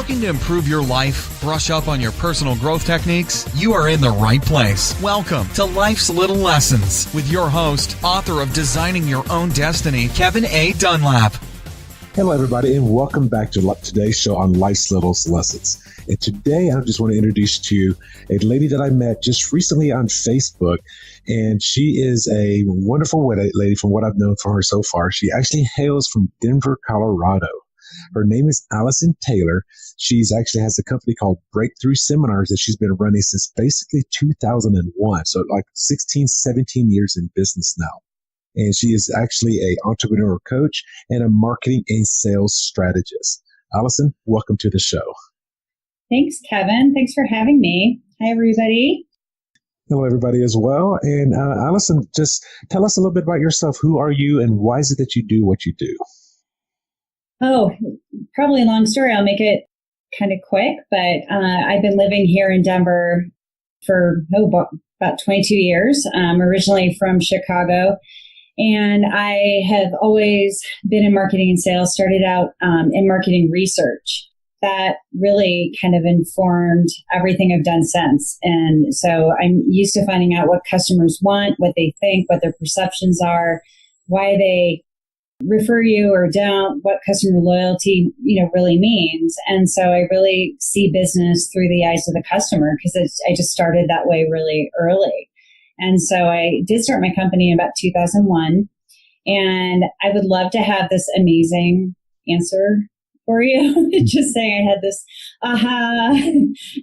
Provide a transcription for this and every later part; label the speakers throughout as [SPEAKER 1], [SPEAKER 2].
[SPEAKER 1] Looking to improve your life, brush up on your personal growth techniques? You are in the right place. Welcome to Life's Little Lessons with your host, author of Designing Your Own Destiny, Kevin A. Dunlap.
[SPEAKER 2] Hello, everybody, and welcome back to today's show on Life's Little Lessons. And today, I just want to introduce to you a lady that I met just recently on Facebook, and she is a wonderful lady from what I've known from her so far. She actually hails from Denver, Colorado. Her name is Allison Taylor. She's actually has a company called Breakthrough Seminars that she's been running since basically 2001. So like 16, 17 years in business now. And she is actually an entrepreneur coach and a marketing and sales strategist. Allison, welcome to the show.
[SPEAKER 3] Thanks, Kevin. Thanks for having me. Hi, everybody.
[SPEAKER 2] Hello, everybody, as well. And Allison, just tell us a little bit about yourself. Who are you and why is it that you do what you do?
[SPEAKER 3] Oh, probably a long story. I'll make it kind of quick, but I've been living here in Denver for about 22 years. I'm originally from Chicago, and I have always been in marketing and sales, started out in marketing research. That really kind of informed everything I've done since. And so I'm used to finding out what customers want, what they think, what their perceptions are, why they refer you or don't, what customer loyalty, really means. And so I really see business through the eyes of the customer because I just started that way really early. And so I did start my company in about 2001. And I would love to have this amazing answer for you. Just saying I had this aha,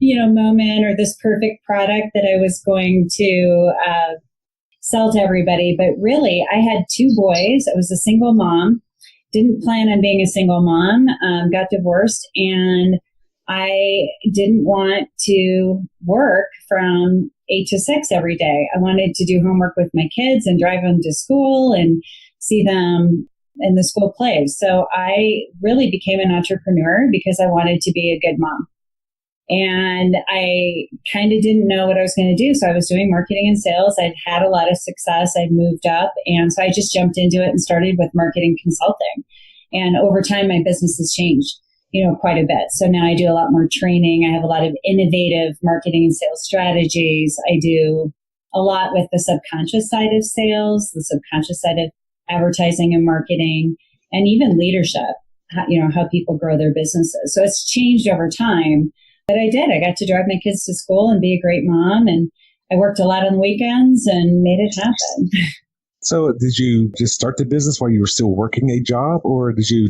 [SPEAKER 3] moment or this perfect product that I was going to sell to everybody. But really, I had two boys. I was a single mom, didn't plan on being a single mom, got divorced, and I didn't want to work from 8 to 6 every day. I wanted to do homework with my kids and drive them to school and see them in the school plays. So I really became an entrepreneur because I wanted to be a good mom. And I kind of didn't know what I was going to do. So I was doing marketing and sales. I'd had a lot of success. I'd moved up. And so I just jumped into it and started with marketing consulting. And over time, my business has changed, quite a bit. So now I do a lot more training. I have a lot of innovative marketing and sales strategies. I do a lot with the subconscious side of sales, the subconscious side of advertising and marketing, and even leadership, how people grow their businesses. So it's changed over time. But I did. I got to drive my kids to school and be a great mom. And I worked a lot on the weekends and made it happen.
[SPEAKER 2] So did you just start the business while you were still working a job, or did you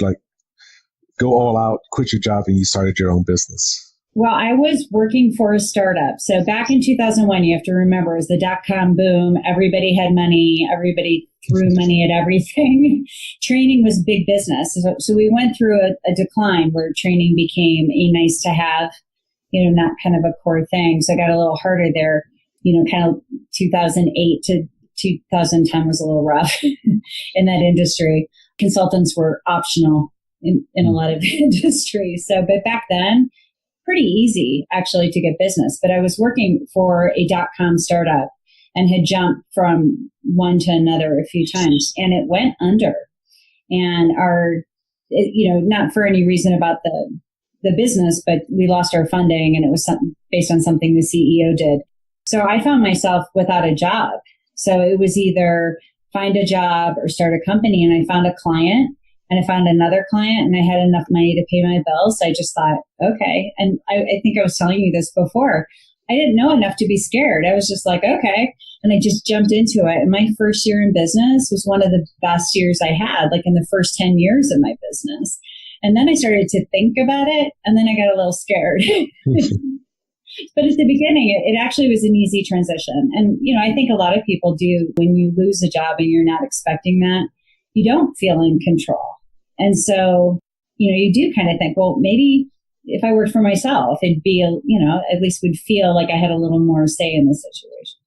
[SPEAKER 2] go all out, quit your job, and you started your own business?
[SPEAKER 3] Well, I was working for a startup. So back in 2001, you have to remember, it was the dot-com boom. Everybody had money. Everybody threw money at everything. Training was big business. So we went through a decline where training became a nice to have, not kind of a core thing. So I got a little harder there, kind of 2008 to 2010 was a little rough in that industry. Consultants were optional in a lot of industries. So, but back then, pretty easy actually to get business. But I was working for a dot-com startup and had jumped from one to another a few times, and it went under. And not for any reason about the business, but we lost our funding, and it was based on something the CEO did. So I found myself without a job. So it was either find a job or start a company. And I found a client, and I found another client, and I had enough money to pay my bills. So I just thought, okay. And I think I was telling you this before. I didn't know enough to be scared. I was just like, okay. And I just jumped into it. And my first year in business was one of the best years I had, in the first 10 years of my business. And then I started to think about it, and then I got a little scared. But at the beginning, it actually was an easy transition. And, I think a lot of people do when you lose a job and you're not expecting that, you don't feel in control. And so, you do kind of think, well, maybe if I worked for myself, it'd be, at least would feel like I had a little more say in the situation.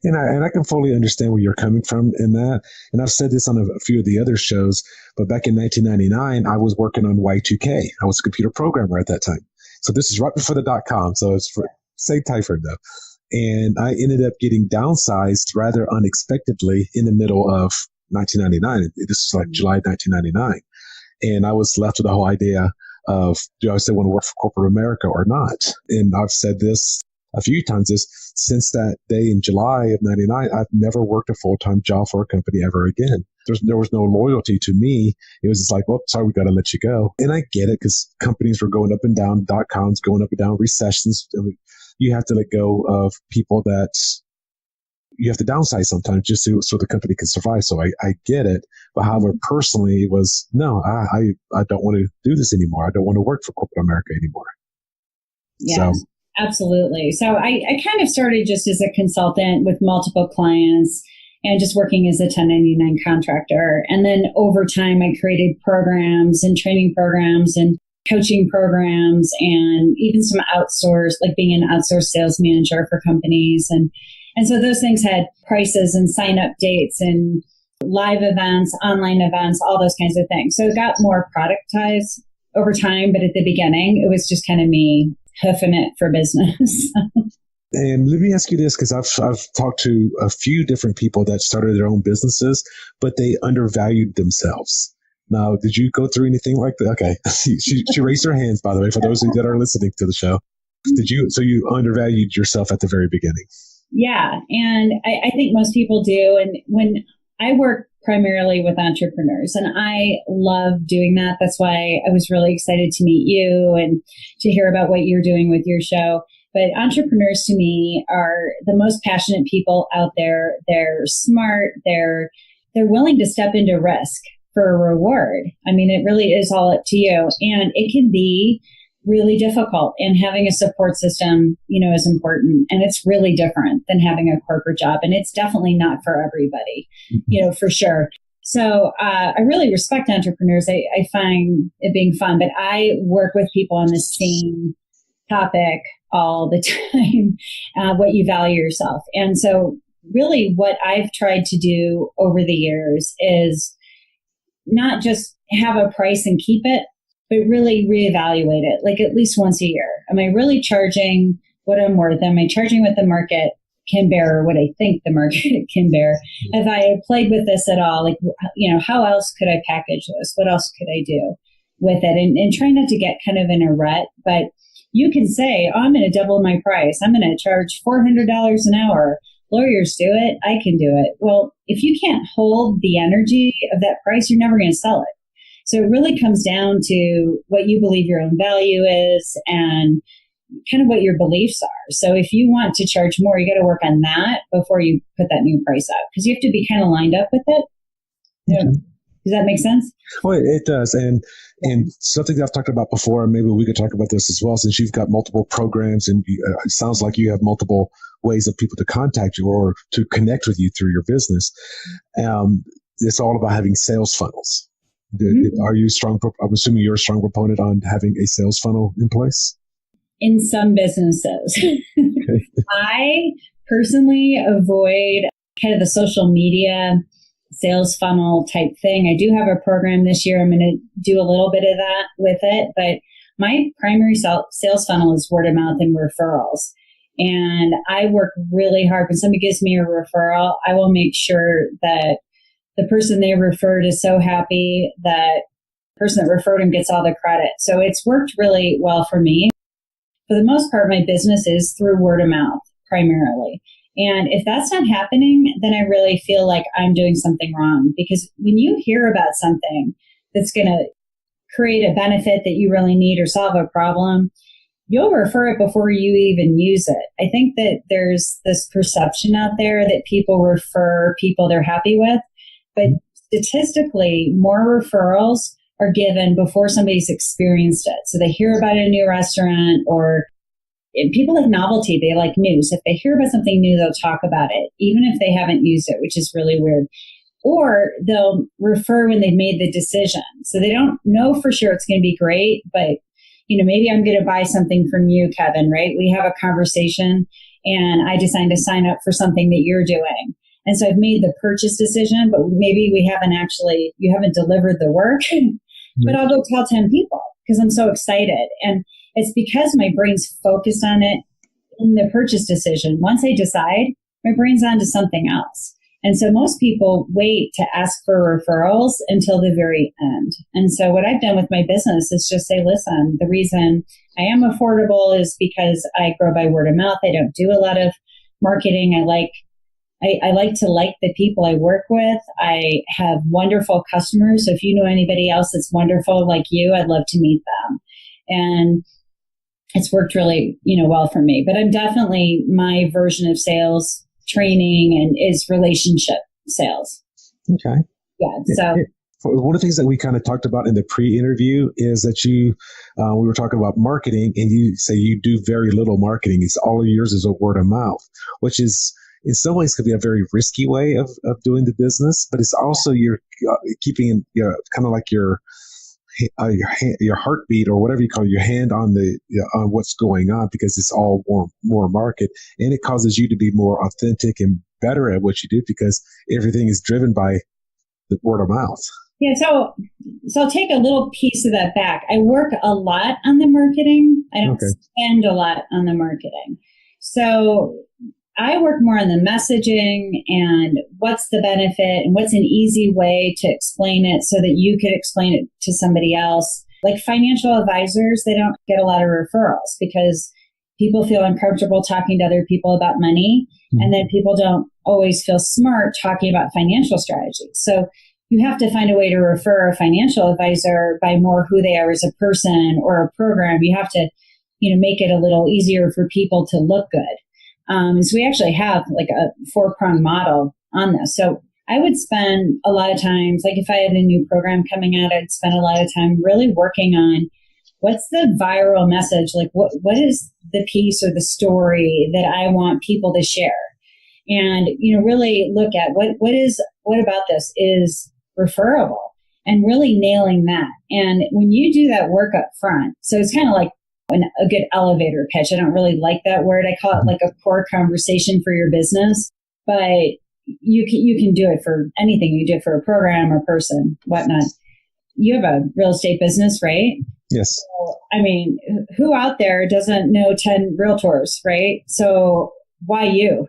[SPEAKER 2] And I can fully understand where you're coming from in that. And I've said this on a few of the other shows, but back in 1999, I was working on Y2K. I was a computer programmer at that time. So this is right before the dot-com. So it's same time frame though. And I ended up getting downsized rather unexpectedly in the middle of 1999. This is July 1999. And I was left with the whole idea of, do I still want to work for corporate America or not? And I've said this a few times, is since that day in July of 99, I've never worked a full-time job for a company ever again. There was no loyalty to me. It was just like, well, sorry, we got to let you go. And I get it, because companies were going up and down, .coms going up and down, recessions. You have to let go of people that you have to downsize sometimes just so the company can survive. So I get it. But however, personally, it was, no, I don't want to do this anymore. I don't want to work for corporate America anymore.
[SPEAKER 3] Yeah. So. Absolutely. So I kind of started just as a consultant with multiple clients and just working as a 1099 contractor. And then over time, I created programs and training programs and coaching programs and even some outsourced, like being an outsourced sales manager for companies. And so those things had prices and sign up dates and live events, online events, all those kinds of things. So it got more productized over time. But at the beginning, it was just kind of me hoofing it for business.
[SPEAKER 2] And let me ask you this, because I've talked to a few different people that started their own businesses, but they undervalued themselves. Now, did you go through anything like that? Okay. She raised her hands, by the way, for those that are listening to the show. So you undervalued yourself at the very beginning? Yeah.
[SPEAKER 3] And I think most people do. And when I work primarily with entrepreneurs, and I love doing that. That's why I was really excited to meet you and to hear about what you're doing with your show. But entrepreneurs to me are the most passionate people out there. They're smart. They're willing to step into risk for a reward. I mean, it really is all up to you. And it can be really difficult. And having a support system, is important. And it's really different than having a corporate job. And it's definitely not for everybody, for sure. So I really respect entrepreneurs. I find it being fun, but I work with people on the same topic all the time, what you value yourself. And so really what I've tried to do over the years is not just have a price and keep it, but really reevaluate it, like at least once a year. Am I really charging what I'm worth? Am I charging what the market can bear, or what I think the market can bear? Have I played with this at all? Like, how else could I package this? What else could I do with it? And try not to get kind of in a rut, but you can say, I'm going to double my price. I'm going to charge $400 an hour. Lawyers do it. I can do it. Well, if you can't hold the energy of that price, you're never going to sell it. So it really comes down to what you believe your own value is and kind of what your beliefs are. So if you want to charge more, you got to work on that before you put that new price out, because you have to be kind of lined up with it. Okay. Does that make sense?
[SPEAKER 2] Well, it does. And something that I've talked about before, and maybe we could talk about this as well, since you've got multiple programs and it sounds like you have multiple ways of people to contact you or to connect with you through your business. It's all about having sales funnels. Are you strong? I'm assuming you're a strong proponent on having a sales funnel in place?
[SPEAKER 3] In some businesses. Okay. I personally avoid kind of the social media sales funnel type thing. I do have a program this year. I'm going to do a little bit of that with it, but my primary sales funnel is word of mouth and referrals. And I work really hard. When somebody gives me a referral, I will make sure that the person they referred is so happy that the person that referred him gets all the credit. So it's worked really well for me. For the most part, my business is through word of mouth primarily. And if that's not happening, then I really feel like I'm doing something wrong. Because when you hear about something that's going to create a benefit that you really need or solve a problem, you'll refer it before you even use it. I think that there's this perception out there that people refer people they're happy with. But statistically, more referrals are given before somebody's experienced it. So they hear about a new restaurant, or people like novelty. They like news. If they hear about something new, they'll talk about it, even if they haven't used it, which is really weird. Or they'll refer when they've made the decision. So they don't know for sure it's going to be great, but maybe I'm going to buy something from you, Kevin, right? We have a conversation and I decide to sign up for something that you're doing. And so I've made the purchase decision, but maybe you haven't delivered the work, but I'll go tell 10 people because I'm so excited. And it's because my brain's focused on it in the purchase decision. Once I decide, my brain's on to something else. And so most people wait to ask for referrals until the very end. And so what I've done with my business is just say, listen, the reason I am affordable is because I grow by word of mouth. I don't do a lot of marketing. I like to like the people I work with. I have wonderful customers. So if you know anybody else that's wonderful like you, I'd love to meet them. And it's worked really, well for me. But I'm definitely my version of sales training and is relationship sales.
[SPEAKER 2] Okay.
[SPEAKER 3] Yeah. So
[SPEAKER 2] one of the things that we kind of talked about in the pre-interview is that we were talking about marketing, and you say you do very little marketing. It's all of yours is a word of mouth, which is in some ways could be a very risky way of doing the business, but it's also you're keeping kind of like your heartbeat or whatever you call it, your hand on on what's going on, because it's all more market, and it causes you to be more authentic and better at what you do because everything is driven by the word of mouth.
[SPEAKER 3] Yeah, so I'll take a little piece of that back. I work a lot on the marketing. I don't spend a lot on the marketing. So I work more on the messaging and what's the benefit and what's an easy way to explain it so that you could explain it to somebody else. Like financial advisors, they don't get a lot of referrals because people feel uncomfortable talking to other people about money. Mm-hmm. And then people don't always feel smart talking about financial strategies. So you have to find a way to refer a financial advisor by more who they are as a person or a program. You have to, make it a little easier for people to look good. So we actually have like a 4-pronged model on this. So I would spend a lot of times, like if I had a new program coming out, I'd spend a lot of time really working on what's the viral message? Like what is the piece or the story that I want people to share? And, really look at what about this is referable and really nailing that. And when you do that work up front, so it's kind of like a good elevator pitch. I don't really like that word. I call it like a core conversation for your business, but you can do it for anything. You do it for a program or person, whatnot. You have a real estate business, right?
[SPEAKER 2] Yes.
[SPEAKER 3] So, who out there doesn't know 10 realtors, right? So why you?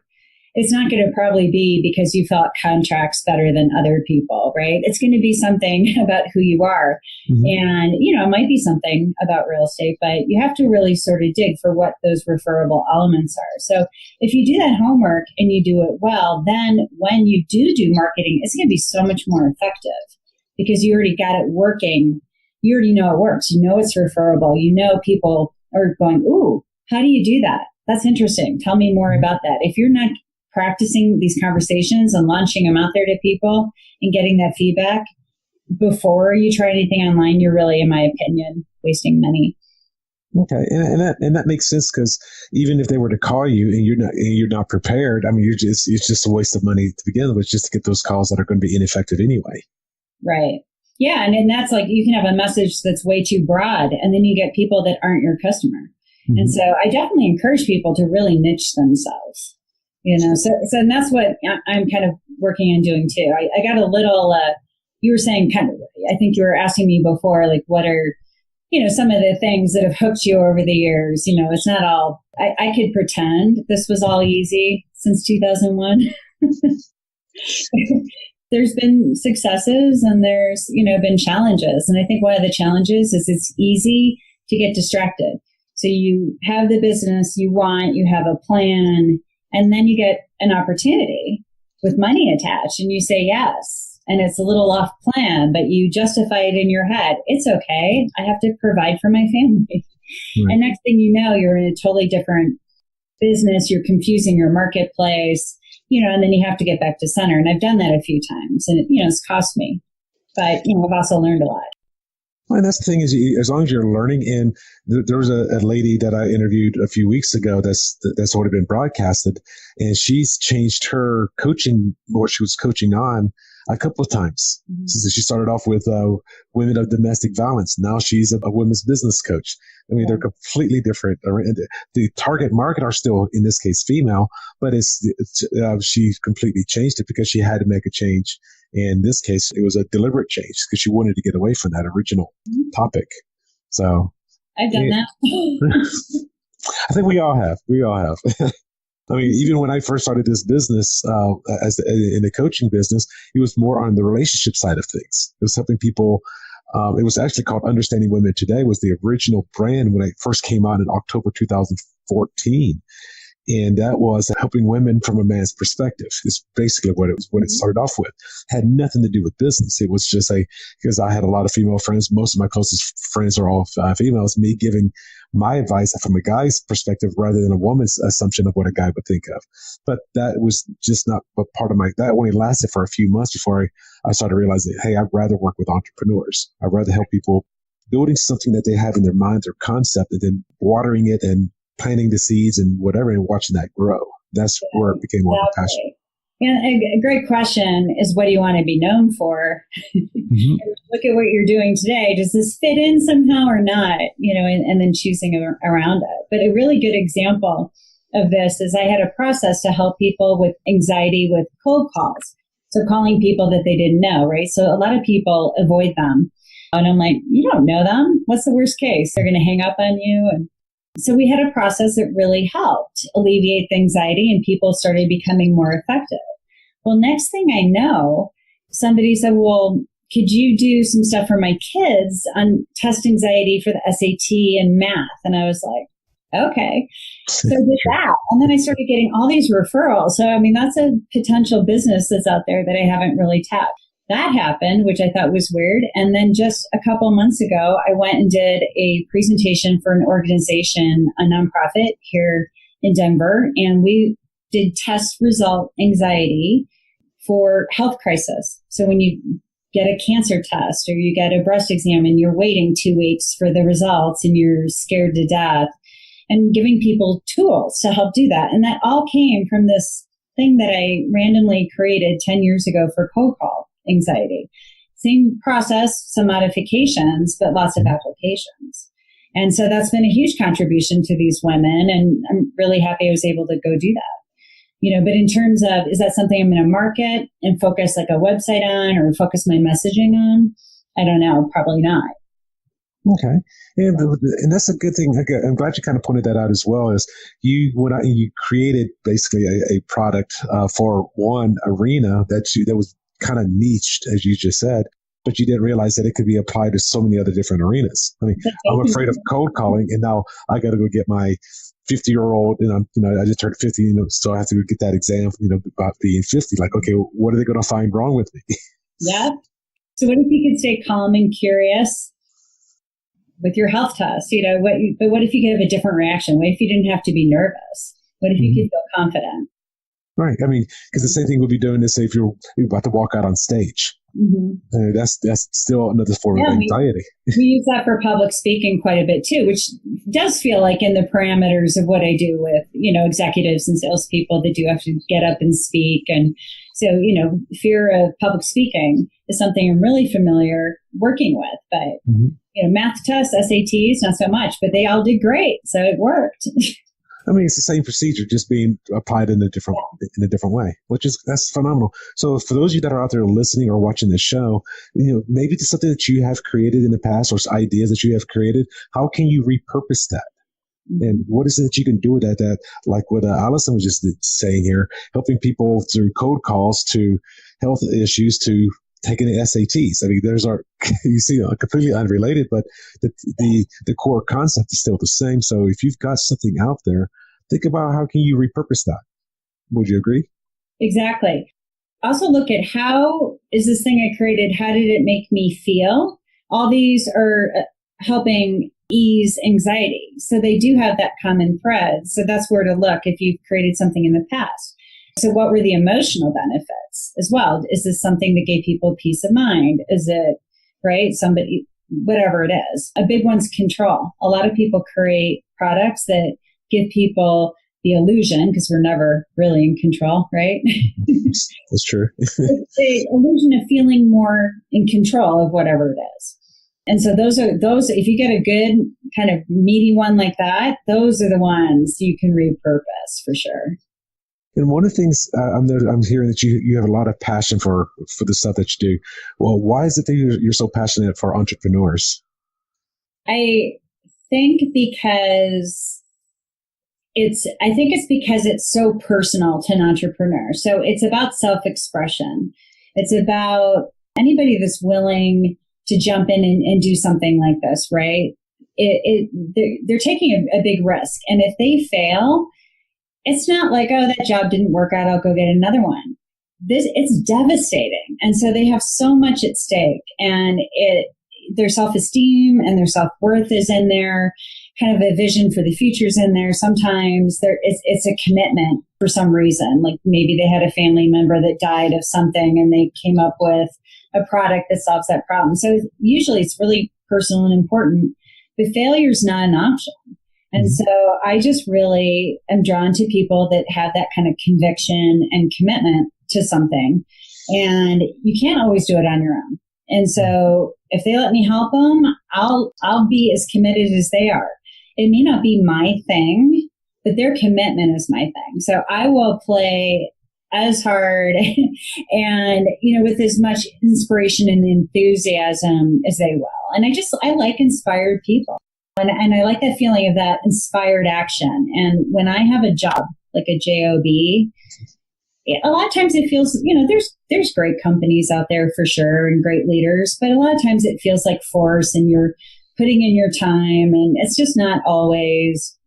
[SPEAKER 3] It's not going to probably be because you felt contracts better than other people, right? It's going to be something about who you are. Mm-hmm. And, it might be something about real estate, but you have to really sort of dig for what those referable elements are. So if you do that homework and you do it well, then when you do marketing, it's going to be so much more effective because you already got it working. You already know it works. You know it's referable. People are going, ooh, how do you do that? That's interesting. Tell me more about that. If you're not practicing these conversations and launching them out there to people and getting that feedback before you try anything online, you're really, in my opinion, wasting money.
[SPEAKER 2] Okay, and that makes sense because even if they were to call you and you're not prepared, it's just a waste of money to begin with, just to get those calls that are going to be ineffective anyway.
[SPEAKER 3] Right. Yeah, and that's like you can have a message that's way too broad, and then you get people that aren't your customer. Mm-hmm. And so I definitely encourage people to really niche themselves. So and that's what I'm kind of working on doing too. I got a little, you were saying I think you were asking me before, like what are, some of the things that have hooked you over the years. It's not all, I could pretend this was all easy since 2001. There's been successes and there's, been challenges. And I think one of the challenges is it's easy to get distracted. So you have the business you have a plan, and then you get an opportunity with money attached and you say yes. And it's a little off plan, but you justify it in your head. It's okay. I have to provide for my family. Right. And next thing you know, you're in a totally different business. You're confusing your marketplace, and then you have to get back to center. And I've done that a few times and, it's cost me. But, I've also learned a lot.
[SPEAKER 2] Well, and that's the thing is, as long as you're learning, and there was a lady that I interviewed a few weeks ago that's already been broadcasted, and she's changed her coaching, what she was coaching on, a couple of times. Mm-hmm. So she started off with women of domestic violence. Now she's a women's business coach. They're completely different. The target market are still, in this case, female, but she completely changed it because she had to make a change. In this case, it was a deliberate change because she wanted to get away from that original topic. So
[SPEAKER 3] I've done that.
[SPEAKER 2] I think we all have. I mean, even when I first started this business, in the coaching business, it was more on the relationship side of things. It was helping people. It was actually called Understanding Women Today, was the original brand when it first came out in October 2014. And that was helping women from a man's perspective. Is basically what it started off with. Had nothing to do with business. It was just because I had a lot of female friends. Most of my closest friends are all females. Me giving my advice from a guy's perspective rather than a woman's assumption of what a guy would think of. But that was just not a part of that only lasted for a few months before I started realizing, hey, I'd rather work with entrepreneurs. I'd rather help people building something that they have in their mind, their concept, and then watering it and planting the seeds and whatever, and watching that grow. That's where it became more of a passion.
[SPEAKER 3] Yeah, a great question is, what do you want to be known for? Mm-hmm. Look at what you're doing today. Does this fit in somehow or not? And then choosing around it. But a really good example of this is I had a process to help people with anxiety with cold calls. So calling people that they didn't know, right? So a lot of people avoid them. And I'm like, you don't know them. What's the worst case? They're going to hang up on you. And so we had a process that really helped alleviate the anxiety, and people started becoming more effective. Well, next thing I know, somebody said, well, could you do some stuff for my kids on test anxiety for the SAT and math? And I was like, okay. So I did that. And then I started getting all these referrals. So, I mean, that's a potential business that's out there that I haven't really tapped. That happened, which I thought was weird. And then just a couple of months ago, I went and did a presentation for an organization, a nonprofit here in Denver. And we did test result anxiety for health crisis. So when you get a cancer test or you get a breast exam and you're waiting 2 weeks for the results and you're scared to death, and giving people tools to help do that. And that all came from this thing that I randomly created 10 years ago for cold call anxiety. Same process, some modifications, but lots of applications. And so that's been a huge contribution to these women. And I'm really happy I was able to go do that. But in terms of, is that something I'm going to market and focus like a website on or focus my messaging on? I don't know. Probably not.
[SPEAKER 2] Okay. And that's a good thing. I'm glad you kind of pointed that out as well, as you created basically a product for one arena that was kind of niched, as you just said, but you didn't realize that it could be applied to so many other different arenas. I mean, I'm afraid of cold calling, and now I got to go get my 50-year-old, I just turned 50, so I have to go get that exam, about being 50. Like, okay, what are they going to find wrong with me?
[SPEAKER 3] Yeah. So what if you could stay calm and curious with your health test? But what if you could have a different reaction? What if you didn't have to be nervous? What if you could feel confident?
[SPEAKER 2] Right. I mean, because the same thing would be doing this if you're about to walk out on stage. Mm-hmm. That's still another form of anxiety.
[SPEAKER 3] We use that for public speaking quite a bit too, which does feel like in the parameters of what I do with, executives and salespeople that do have to get up and speak. And so, fear of public speaking is something I'm really familiar working with. But, math tests, SATs, not so much, but they all did great. So it worked.
[SPEAKER 2] I mean, it's the same procedure, just being applied in a different way, that's phenomenal. So for those of you that are out there listening or watching this show, maybe it's something that you have created in the past or ideas that you have created. How can you repurpose that? And what is it that you can do with that like what Allison was just saying here, helping people through cold calls to health issues to taking the SATs. I mean, you see, completely unrelated, but the core concept is still the same. So if you've got something out there, think about how can you repurpose that. Would you agree?
[SPEAKER 3] Exactly. Also look at how is this thing I created, how did it make me feel? All these are helping ease anxiety. So they do have that common thread. So that's where to look if you've created something in the past. So what were the emotional benefits as well? Is this something that gave people peace of mind? Is it, right? Somebody, whatever it is. A big one's control. A lot of people create products that give people the illusion, because we're never really in control, right?
[SPEAKER 2] That's true.
[SPEAKER 3] The illusion of feeling more in control of whatever it is. And so those, if you get a good kind of meaty one like that, those are the ones you can repurpose for sure.
[SPEAKER 2] And one of the things I'm hearing that you have a lot of passion for the stuff that you do. Well, why is it that you're so passionate for entrepreneurs?
[SPEAKER 3] I think because I think it's because it's so personal to an entrepreneur. So it's about self-expression. It's about anybody that's willing to jump in and do something like this, right? They're taking a big risk. And if they fail, it's not like, oh, that job didn't work out, I'll go get another one. It's devastating. And so they have so much at stake, and their self-esteem and their self-worth is in there, kind of a vision for the future is in there. Sometimes it's a commitment for some reason. Like maybe they had a family member that died of something and they came up with a product that solves that problem. So usually it's really personal and important, but failure is not an option. And so I just really am drawn to people that have that kind of conviction and commitment to something. And you can't always do it on your own. And so if they let me help them, I'll be as committed as they are. It may not be my thing, but their commitment is my thing. So I will play as hard and, with as much inspiration and enthusiasm as they will. And I like inspired people. And I like that feeling of that inspired action. And when I have a job, like a job, a lot of times it feels, there's great companies out there for sure and great leaders, but a lot of times it feels like force and you're putting in your time, and it's just not always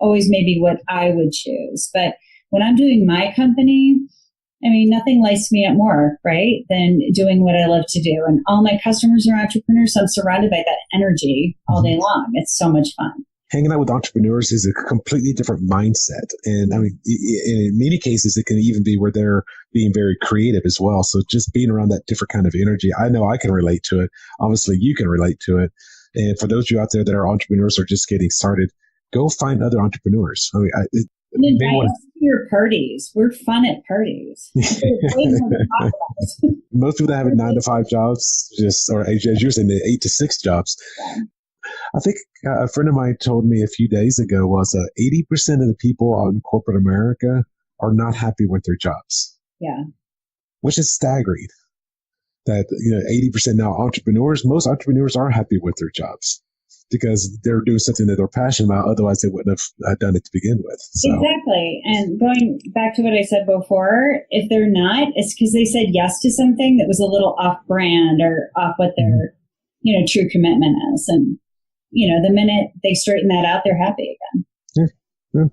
[SPEAKER 3] maybe what I would choose. But when I'm doing my company, nothing lights me up more, right, than doing what I love to do. And all my customers are entrepreneurs, so I'm surrounded by that energy all day long. It's so much fun.
[SPEAKER 2] Hanging out with entrepreneurs is a completely different mindset. And in many cases, it can even be where they're being very creative as well. So just being around that different kind of energy, I know I can relate to it. Obviously, you can relate to it. And for those of you out there that are entrepreneurs or just getting started, go find other entrepreneurs.
[SPEAKER 3] Invite us to your parties. We're fun at parties.
[SPEAKER 2] Most people that have 9-to-5 jobs, or as you're saying, the 8-to-6 jobs.
[SPEAKER 3] Yeah.
[SPEAKER 2] I think a friend of mine told me a few days ago was 80% of the people out in corporate America are not happy with their jobs.
[SPEAKER 3] Yeah.
[SPEAKER 2] Which is staggering. That 80% now most entrepreneurs are happy with their jobs because they're doing something that they're passionate about. Otherwise, they wouldn't have done it to begin with. So.
[SPEAKER 3] Exactly. And going back to what I said before, if they're not, it's because they said yes to something that was a little off brand or off what their true commitment is. And the minute they straighten that out, they're happy again.
[SPEAKER 2] Yeah.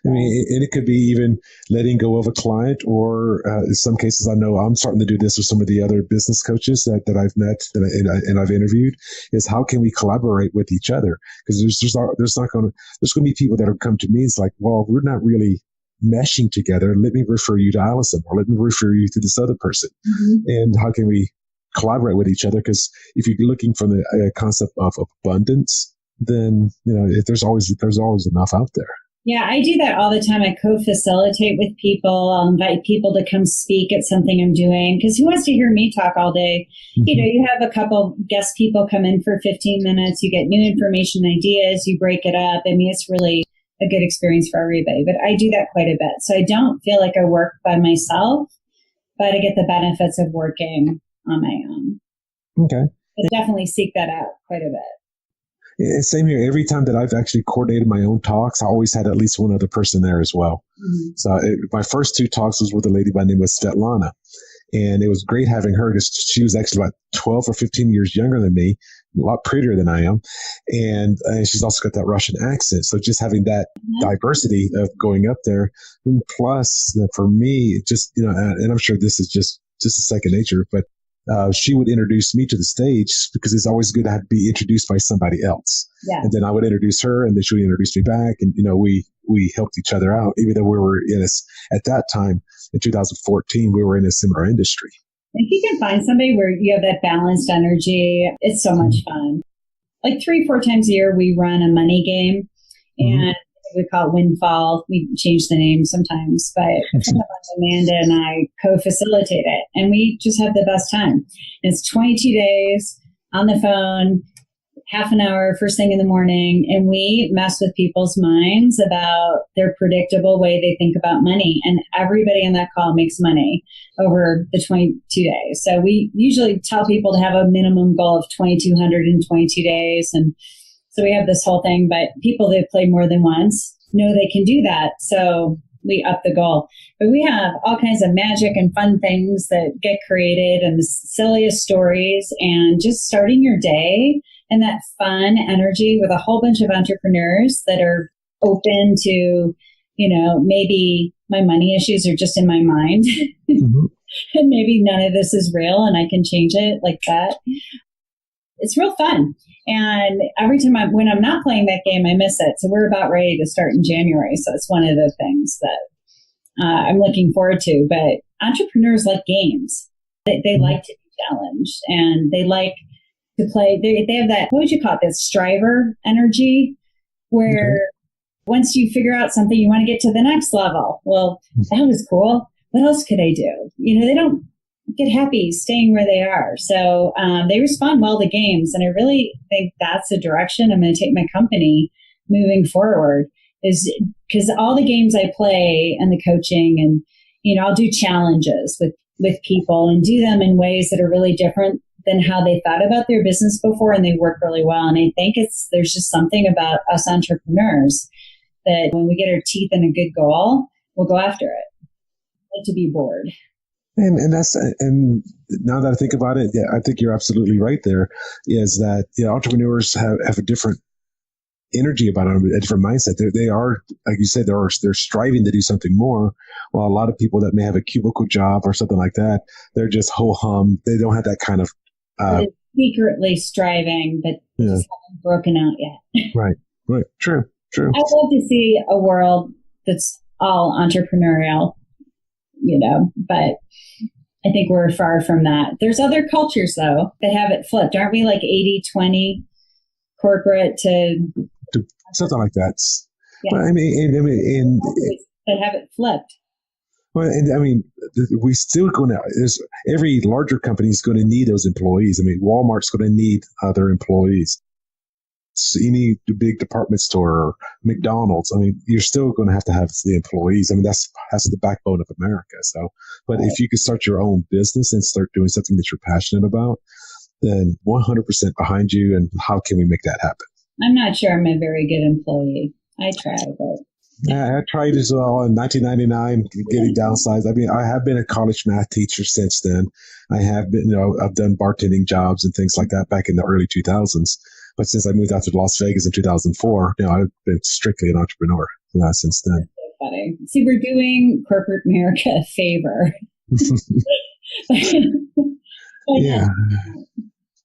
[SPEAKER 2] And it could be even letting go of a client, or in some cases, I know I'm starting to do this with some of the other business coaches that I've met and I've interviewed, is how can we collaborate with each other? Because there's going to be people that will come to me. It's like, well, we're not really meshing together. Let me refer you to Allison, or let me refer you to this other person. Mm-hmm. And how can we collaborate with each other? Because if you're looking from the concept of abundance, then there's always enough out there.
[SPEAKER 3] Yeah, I do that all the time. I co-facilitate with people. I'll invite people to come speak at something I'm doing, because who wants to hear me talk all day? Mm-hmm. You have a couple guest people come in for 15 minutes. You get new information, ideas. You break it up. It's really a good experience for everybody. But I do that quite a bit. So I don't feel like I work by myself, but I get the benefits of working on my own.
[SPEAKER 2] Okay.
[SPEAKER 3] I definitely seek that out quite a bit.
[SPEAKER 2] Same here. Every time that I've actually coordinated my own talks, I always had at least one other person there as well. Mm-hmm. So my first 2 talks was with a lady by the name of Svetlana. And it was great having her, because she was actually about 12 or 15 years younger than me, a lot prettier than I am. And she's also got that Russian accent. So just having that diversity of going up there. And plus, for me, just, and I'm sure this is just a second nature, but she would introduce me to the stage, because it's always good to be introduced by somebody else. Yeah. And then I would introduce her, and then she would introduce me back. And, we helped each other out, even though we were at that time in 2014, we were in a similar industry.
[SPEAKER 3] If you can find somebody where you have that balanced energy, it's so much fun. Like 3-4 times a year, we run a money game, and we call it Windfall. We change the name sometimes, but Amanda and I co-facilitate it, and we just have the best time. And it's 22 days on the phone, half an hour, first thing in the morning, and we mess with people's minds about their predictable way they think about money. And everybody in that call makes money over the 22 days. So we usually tell people to have a minimum goal of 2,200 in 22 days. And so we have this whole thing, but people that play more than once, know they can do that. So we up the goal. But we have all kinds of magic and fun things that get created and the silliest stories, and just starting your day and that fun energy with a whole bunch of entrepreneurs that are open to, maybe my money issues are just in my mind. Mm-hmm. And maybe none of this is real and I can change it like that. It's real fun. And every time when I'm not playing that game, I miss it. So we're about ready to start in January. So it's one of the things that I'm looking forward to. But entrepreneurs like games. They mm-hmm. like to be challenged, and they like to play. They have that, what would you call it, that striver energy, where once you figure out something, you want to get to the next level. Well, that was cool. What else could I do? They don't get happy staying where they are. So they respond well to games. And I really think that's the direction I'm going to take my company moving forward, is because all the games I play and the coaching, and, I'll do challenges with people and do them in ways that are really different than how they thought about their business before. And they work really well. And I think there's just something about us entrepreneurs that when we get our teeth in a good goal, we'll go after it. I like to be bored.
[SPEAKER 2] And now that I think about it, yeah, I think you're absolutely right there, is that entrepreneurs have a different energy about them, a different mindset. They are, like you said, they're striving to do something more, while a lot of people that may have a cubicle job or something like that, they're just ho-hum. They don't have that kind of...
[SPEAKER 3] secretly striving, but just haven't broken out yet.
[SPEAKER 2] Right. True.
[SPEAKER 3] I'd love to see a world that's all entrepreneurial, but I think we're far from that. There's other cultures, though, that have it flipped. Aren't we like 80-20 corporate to
[SPEAKER 2] something like that? Yeah. Well,
[SPEAKER 3] that have it flipped.
[SPEAKER 2] Well, and I mean, we still going to, every larger company is going to need those employees. I mean, Walmart's going to need other employees. Any big department store or McDonald's, I mean, you're still going to have the employees. I mean, that's the backbone of America. So, but if you could start your own business and start doing something that you're passionate about, then 100% behind you. And how can we make that happen?
[SPEAKER 3] I'm not sure I'm a very good employee. I try, but.
[SPEAKER 2] I tried as well in 1999, getting downsized. I mean, I have been a college math teacher since then. I have been, I've done bartending jobs and things like that back in the early 2000s. But since I moved out to Las Vegas in 2004, I've been strictly an entrepreneur since then.
[SPEAKER 3] That's so funny. See, we're doing corporate America a favor.
[SPEAKER 2] Yeah.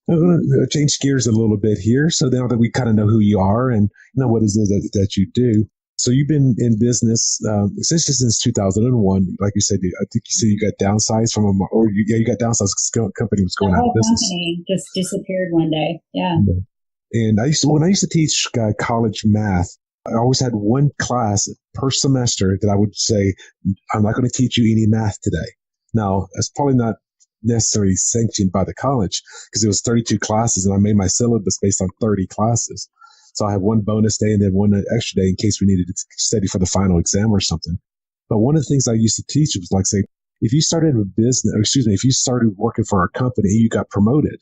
[SPEAKER 2] I'm going to change gears a little bit here. So now that we kind of know who you are and know what it is that you do. So you've been in business since 2001. Like you said, I think you said you got downsized from you got downsized because the company was going out of business. The
[SPEAKER 3] company just disappeared one day. Yeah.
[SPEAKER 2] And when I used to teach college math, I always had one class per semester that I would say, I'm not going to teach you any math today. Now, that's probably not necessarily sanctioned by the college because it was 32 classes and I made my syllabus based on 30 classes. So I have one bonus day and then one extra day in case we needed to study for the final exam or something. But one of the things I used to teach was like, say, if you started if you started working for a company and you got promoted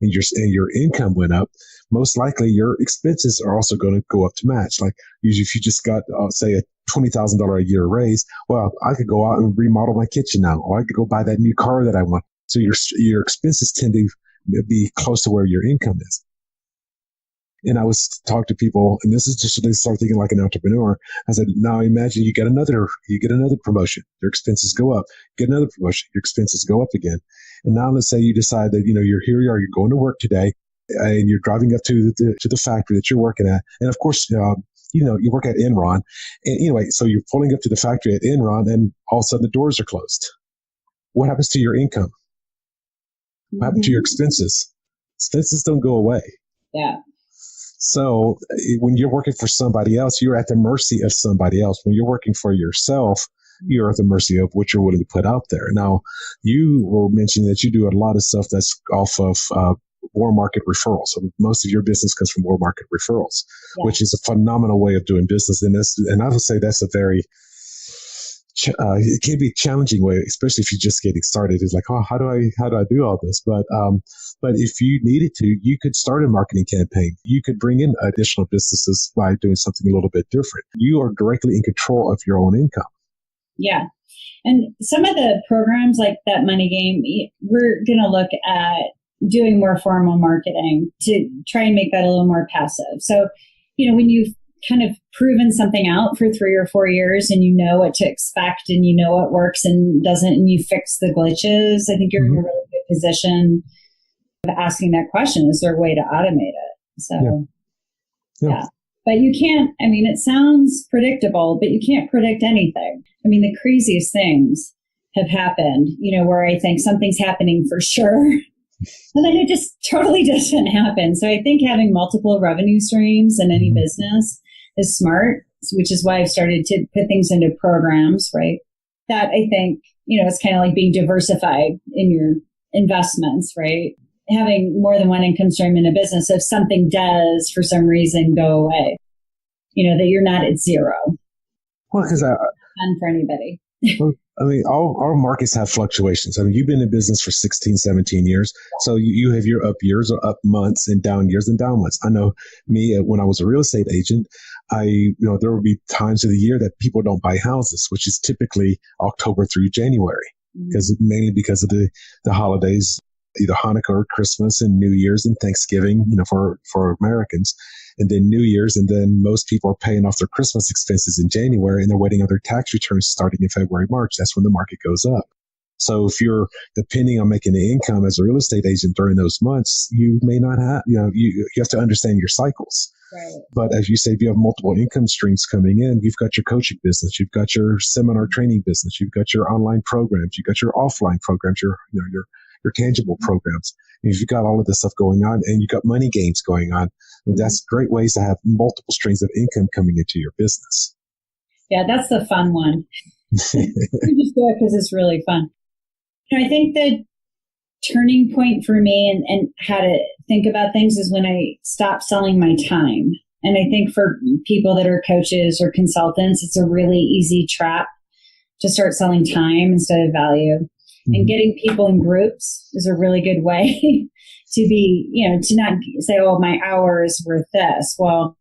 [SPEAKER 2] and your income went up, most likely your expenses are also going to go up to match. Like usually if you just got, say, a $20,000 a year raise, well, I could go out and remodel my kitchen now, or I could go buy that new car that I want. So your expenses tend to be close to where your income is. And I was talk to people, and this is just when they start thinking like an entrepreneur. I said, now imagine you get another promotion, your expenses go up. Get another promotion, your expenses go up again. And now let's say you decide that you're going to work today, and you're driving up to the factory that you're working at, and of course, you work at Enron, and anyway, so you're pulling up to the factory at Enron, and all of a sudden the doors are closed. What happens to your income? What happens to your expenses? Expenses don't go away.
[SPEAKER 3] Yeah.
[SPEAKER 2] So when you're working for somebody else, you're at the mercy of somebody else. When you're working for yourself, you're at the mercy of what you're willing to put out there. Now, you were mentioning that you do a lot of stuff that's off of warm market referrals. So most of your business comes from warm market referrals, which is a phenomenal way of doing business. And I would say that's a very it can be a challenging way, especially if you're just getting started. It's like, oh, how do I do all this? But if you needed to, you could start a marketing campaign. You could bring in additional businesses by doing something a little bit different. You are directly in control of your own income.
[SPEAKER 3] Yeah. And some of the programs like that Money Game, we're going to look at doing more formal marketing to try and make that a little more passive. So, when you've kind of proven something out for 3 or 4 years and you know what to expect and you know what works and doesn't, and you fix the glitches, I think you're in a really good position of asking that question. Is there a way to automate it? So, yeah. But you can't, it sounds predictable, but you can't predict anything. The craziest things have happened, where I think something's happening for sure. And then it just totally doesn't happen. So I think having multiple revenue streams in any business is smart, which is why I've started to put things into programs, right? That I think, it's kind of like being diversified in your investments, right? Having more than one income stream in a business. If something does for some reason go away, that you're not at zero.
[SPEAKER 2] Well, because
[SPEAKER 3] fun for anybody.
[SPEAKER 2] all our markets have fluctuations. You've been in business for 16, 17 years. So you have your up years or up months and down years and down months. I know me, when I was a real estate agent, there will be times of the year that people don't buy houses, which is typically October through January, mainly because of the holidays, either Hanukkah or Christmas and New Year's and Thanksgiving, for Americans. And then New Year's, and then most people are paying off their Christmas expenses in January, and they're waiting on their tax returns starting in February, March. That's when the market goes up. So if you're depending on making the income as a real estate agent during those months, you may not have, you have to understand your cycles.
[SPEAKER 3] Right.
[SPEAKER 2] But as you say, if you have multiple income streams coming in, you've got your coaching business, you've got your seminar training business, you've got your online programs, you've got your offline programs, your tangible programs. And if you've got all of this stuff going on and you've got money games going on, that's great ways to have multiple streams of income coming into your business.
[SPEAKER 3] Yeah, that's the fun one. You just do it because it's really fun. I think the turning point for me and how to think about things is when I stopped selling my time. And I think for people that are coaches or consultants, it's a really easy trap to start selling time instead of value. And getting people in groups is a really good way to be, to not say, oh, my hour is worth this. Well,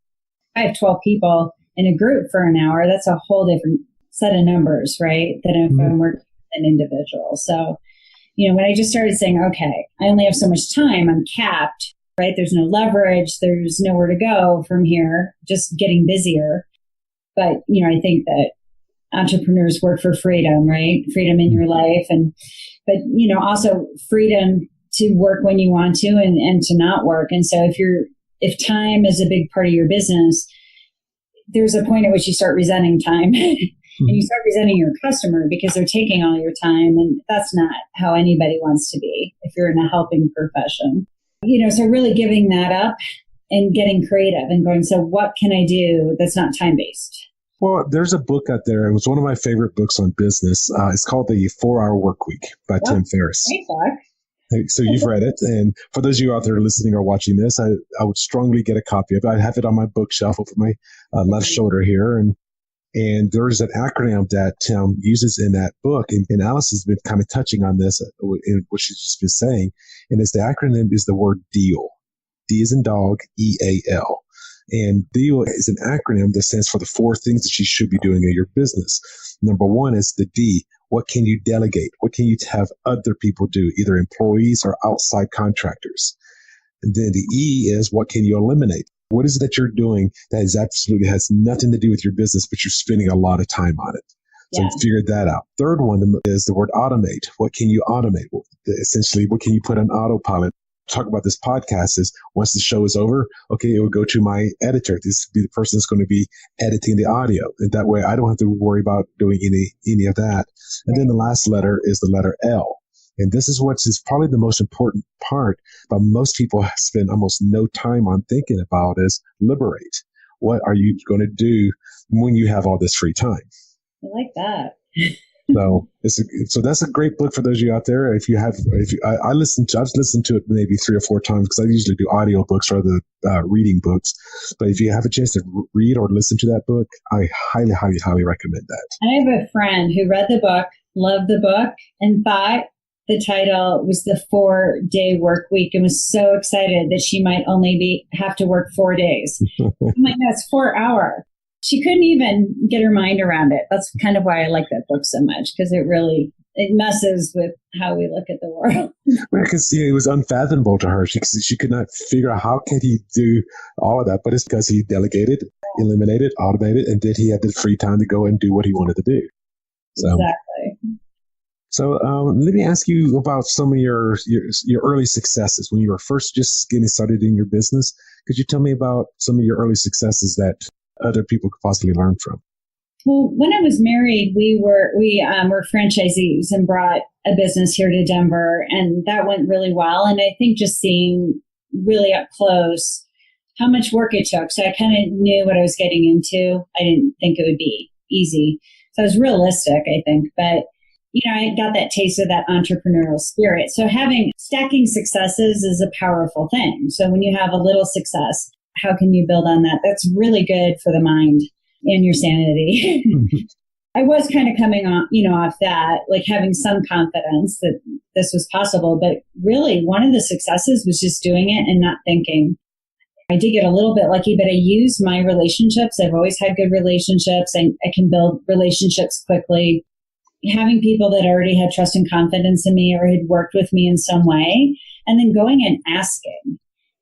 [SPEAKER 3] I have 12 people in a group for an hour. That's a whole different set of numbers, right? Than if I'm working with an individual. So, when I just started saying, okay, I only have so much time, I'm capped, right? There's no leverage. There's nowhere to go from here, just getting busier. But, I think that entrepreneurs work for freedom, right? Freedom in your life. But also freedom to work when you want to and to not work. And so if time is a big part of your business, there's a point at which you start resenting time and you start resenting your customer because they're taking all your time. And that's not how anybody wants to be if you're in a helping profession. So really giving that up and getting creative and going, so what can I do that's not time-based?
[SPEAKER 2] Well, there's a book out there. It was one of my favorite books on business. It's called The 4-Hour Workweek by Tim Ferriss.
[SPEAKER 3] Great book.
[SPEAKER 2] So you've read it. And for those of you out there listening or watching this, I would strongly get a copy of it. I have it on my bookshelf over my left shoulder here. And there's an acronym that Tim uses in that book. And Alice has been kind of touching on this, in what she's just been saying. And the acronym is the word DEAL. D as in dog, EAL. And DEAL is an acronym that stands for the 4 things that you should be doing in your business. Number 1 is the D. What can you delegate? What can you have other people do, either employees or outside contractors? And then the E is what can you eliminate? What is it that you're doing that is absolutely has nothing to do with your business, but you're spending a lot of time on it? So figure that out. Third one is the word automate. What can you automate? Essentially, what can you put on autopilot? Talk about this podcast is once the show is over, okay, it will go to my editor. This will be the person that's going to be editing the audio. And that way I don't have to worry about doing any of that. And then the last letter is the letter L. And this is what is probably the most important part, but most people spend almost no time on thinking about is liberate. What are you going to do when you have all this free time?
[SPEAKER 3] I like that.
[SPEAKER 2] So that's a great book for those of you out there. I've listened to it maybe 3 or 4 times because I usually do audio books rather than reading books. But if you have a chance to read or listen to that book, I highly, highly, highly recommend that.
[SPEAKER 3] I have a friend who read the book, loved the book, and thought the title was The 4-Day Work Week and was so excited that she might only have to work 4 days. I'm like, that's 4 hours. She couldn't even get her mind around it. That's kind of why I like that book so much, because it messes with how we look at the world.
[SPEAKER 2] Because it was unfathomable to her. She could not figure out how can he do all of that, but it's because he delegated, eliminated, automated, and then he had the free time to go and do what he wanted to do.
[SPEAKER 3] Exactly.
[SPEAKER 2] So let me ask you about some of your early successes when you were first just getting started in your business. Could you tell me about some of your early successes that other people could possibly learn from?
[SPEAKER 3] Well, when I was married, we were franchisees and brought a business here to Denver, and that went really well. And I think just seeing really up close how much work it took. So I kind of knew what I was getting into. I didn't think it would be easy. So I was realistic, I think. But, I got that taste of that entrepreneurial spirit. So stacking successes is a powerful thing. So when you have a little success, how can you build on that? That's really good for the mind and your sanity. I was kind of coming on, off that, like having some confidence that this was possible. But really, one of the successes was just doing it and not thinking. I did get a little bit lucky, but I used my relationships. I've always had good relationships. I can build relationships quickly. Having people that already had trust and confidence in me or had worked with me in some way, and then going and asking.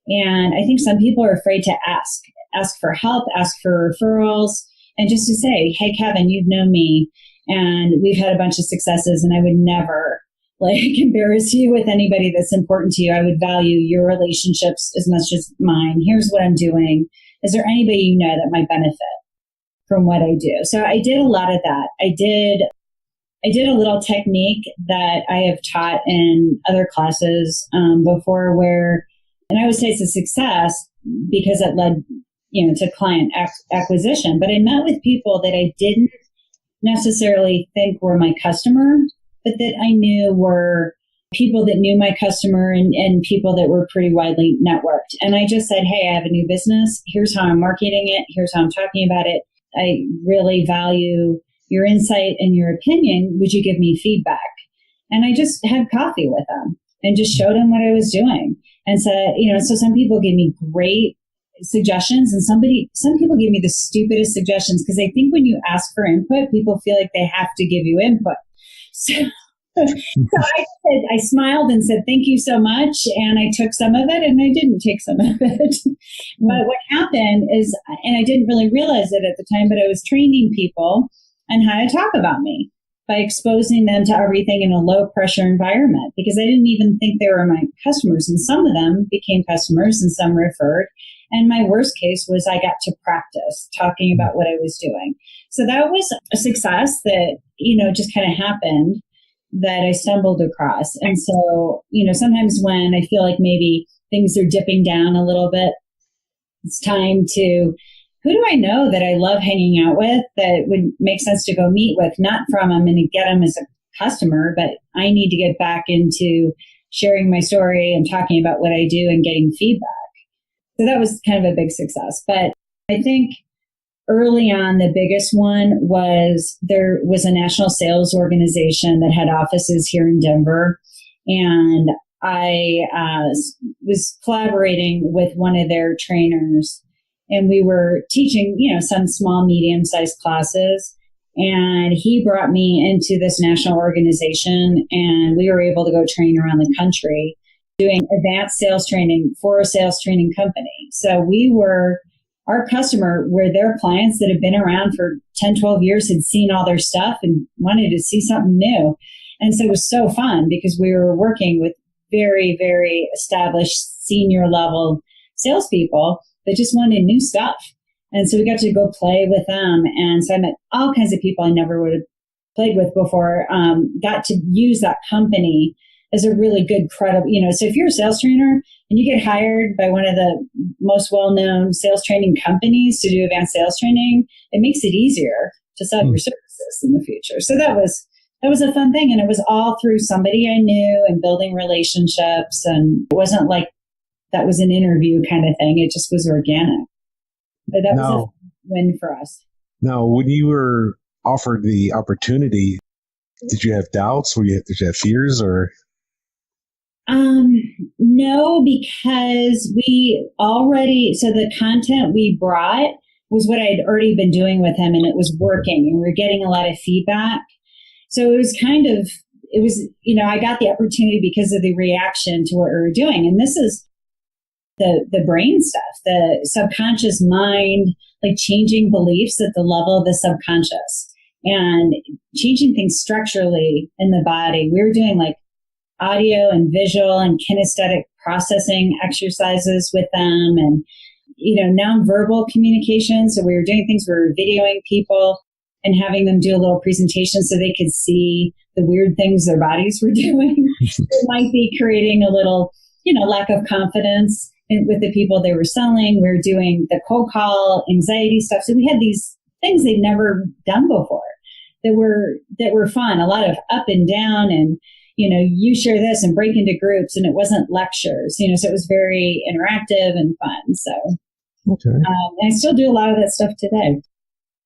[SPEAKER 3] And I think some people are afraid to ask for help, ask for referrals, and just to say, hey, Kevin, you've known me and we've had a bunch of successes, and I would never embarrass you with anybody that's important to you. I would value your relationships as much as mine. Here's what I'm doing. Is there anybody you know that might benefit from what I do? So I did a lot of that. I did a little technique that I have taught in other classes before and I would say it's a success because it led, to client acquisition. But I met with people that I didn't necessarily think were my customer, but that I knew were people that knew my customer and people that were pretty widely networked. And I just said, hey, I have a new business. Here's how I'm marketing it. Here's how I'm talking about it. I really value your insight and your opinion. Would you give me feedback? And I just had coffee with them and just showed them what I was doing and said, so some people give me great suggestions and some people give me the stupidest suggestions because they think when you ask for input, people feel like they have to give you input. So I smiled and said, thank you so much. And I took some of it and I didn't take some of it. But what happened is, and I didn't really realize it at the time, but I was training people on how to talk about me by exposing them to everything in a low pressure environment because I didn't even think they were my customers. And some of them became customers and some referred. And my worst case was I got to practice talking about what I was doing. So that was a success that, just kind of happened that I stumbled across. And so, sometimes when I feel like maybe things are dipping down a little bit, it's time to, who do I know that I love hanging out with that would make sense to go meet with, not from I'm going to get them as a customer, but I need to get back into sharing my story and talking about what I do and getting feedback. So that was kind of a big success. But I think early on, the biggest one was there was a national sales organization that had offices here in Denver. And I was collaborating with one of their trainers. And we were teaching, some small, medium-sized classes. And he brought me into this national organization. And we were able to go train around the country doing advanced sales training for a sales training company. So our customer were their clients that had been around for 10, 12 years, had seen all their stuff and wanted to see something new. And so it was so fun because we were working with very, very established senior level salespeople that just wanted new stuff. And so we got to go play with them. And so I met all kinds of people I never would have played with before, got to use that company as a really good credible, so if you're a sales trainer and you get hired by one of the most well-known sales training companies to do advanced sales training, it makes it easier to sell your services in the future. So that was that was a fun thing. And it was all through somebody I knew and building relationships. And it wasn't like that was an interview kind of thing. It just was organic. But that was a win for us.
[SPEAKER 2] Now, when you were offered the opportunity, did you have doubts? Did you have fears or?
[SPEAKER 3] No, because so the content we brought was what I'd already been doing with him, and it was working, and we were getting a lot of feedback. So it was I got the opportunity because of the reaction to what we were doing. And this is the brain stuff, the subconscious mind, like changing beliefs at the level of the subconscious and changing things structurally in the body. We were doing like audio and visual and kinesthetic processing exercises with them and, nonverbal communication. So we were doing things, we were videoing people and having them do a little presentation so they could see the weird things their bodies were doing. It might be creating a little, lack of confidence with the people they were selling. We were doing the cold call anxiety stuff. So we had these things they'd never done before that were fun, a lot of up and down and, you share this and break into groups, and it wasn't lectures, so it was very interactive and fun. So and I still do a lot of that stuff today.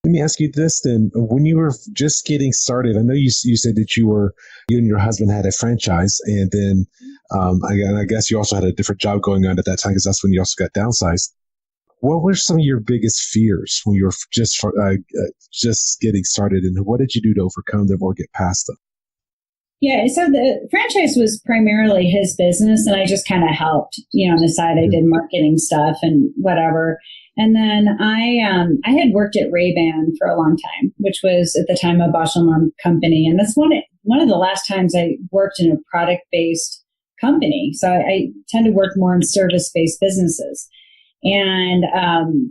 [SPEAKER 2] Let me ask you this then. When you were just getting started, I know you said that you and your husband had a franchise, and then I guess you also had a different job going on at that time because that's when you also got downsized. What were some of your biggest fears when you were just getting started, and what did you do to overcome them or get past them?
[SPEAKER 3] Yeah, so the franchise was primarily his business, and I just kind of helped, on the side. I did marketing stuff and whatever. And then I had worked at Ray-Ban for a long time, which was at the time a Bosch & Lomb company. And that's one of the last times I worked in a product-based company. So I tend to work more in service-based businesses. And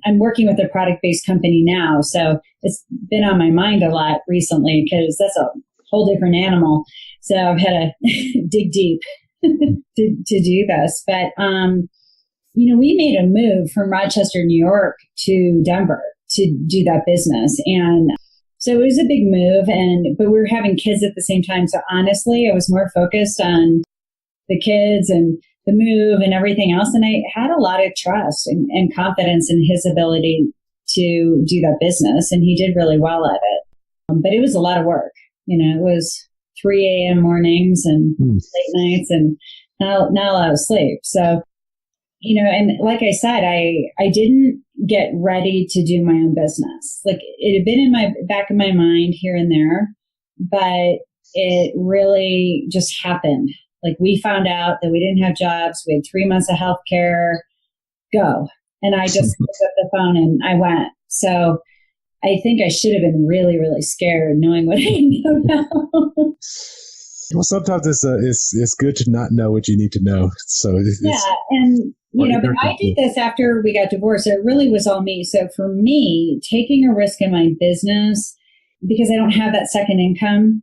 [SPEAKER 3] I'm working with a product-based company now. So it's been on my mind a lot recently because that's a whole different animal. So I've had to dig deep to do this. But, we made a move from Rochester, New York to Denver to do that business. And so it was a big move, but we were having kids at the same time. So honestly, I was more focused on the kids and the move and everything else. And I had a lot of trust and confidence in his ability to do that business. And he did really well at it. But it was a lot of work. It was 3 a.m. mornings and late nights and not a lot of sleep. So, and like I said, I didn't get ready to do my own business. Like it had been in my back of my mind here and there, but it really just happened. Like we found out that we didn't have jobs. We had 3 months of healthcare. Go. And I just picked up the phone and I went. So I think I should have been really, really scared knowing what I know now.
[SPEAKER 2] Well, sometimes it's good to not know what you need to know. So
[SPEAKER 3] but I did this after we got divorced. It really was all me. So for me, taking a risk in my business, because I don't have that second income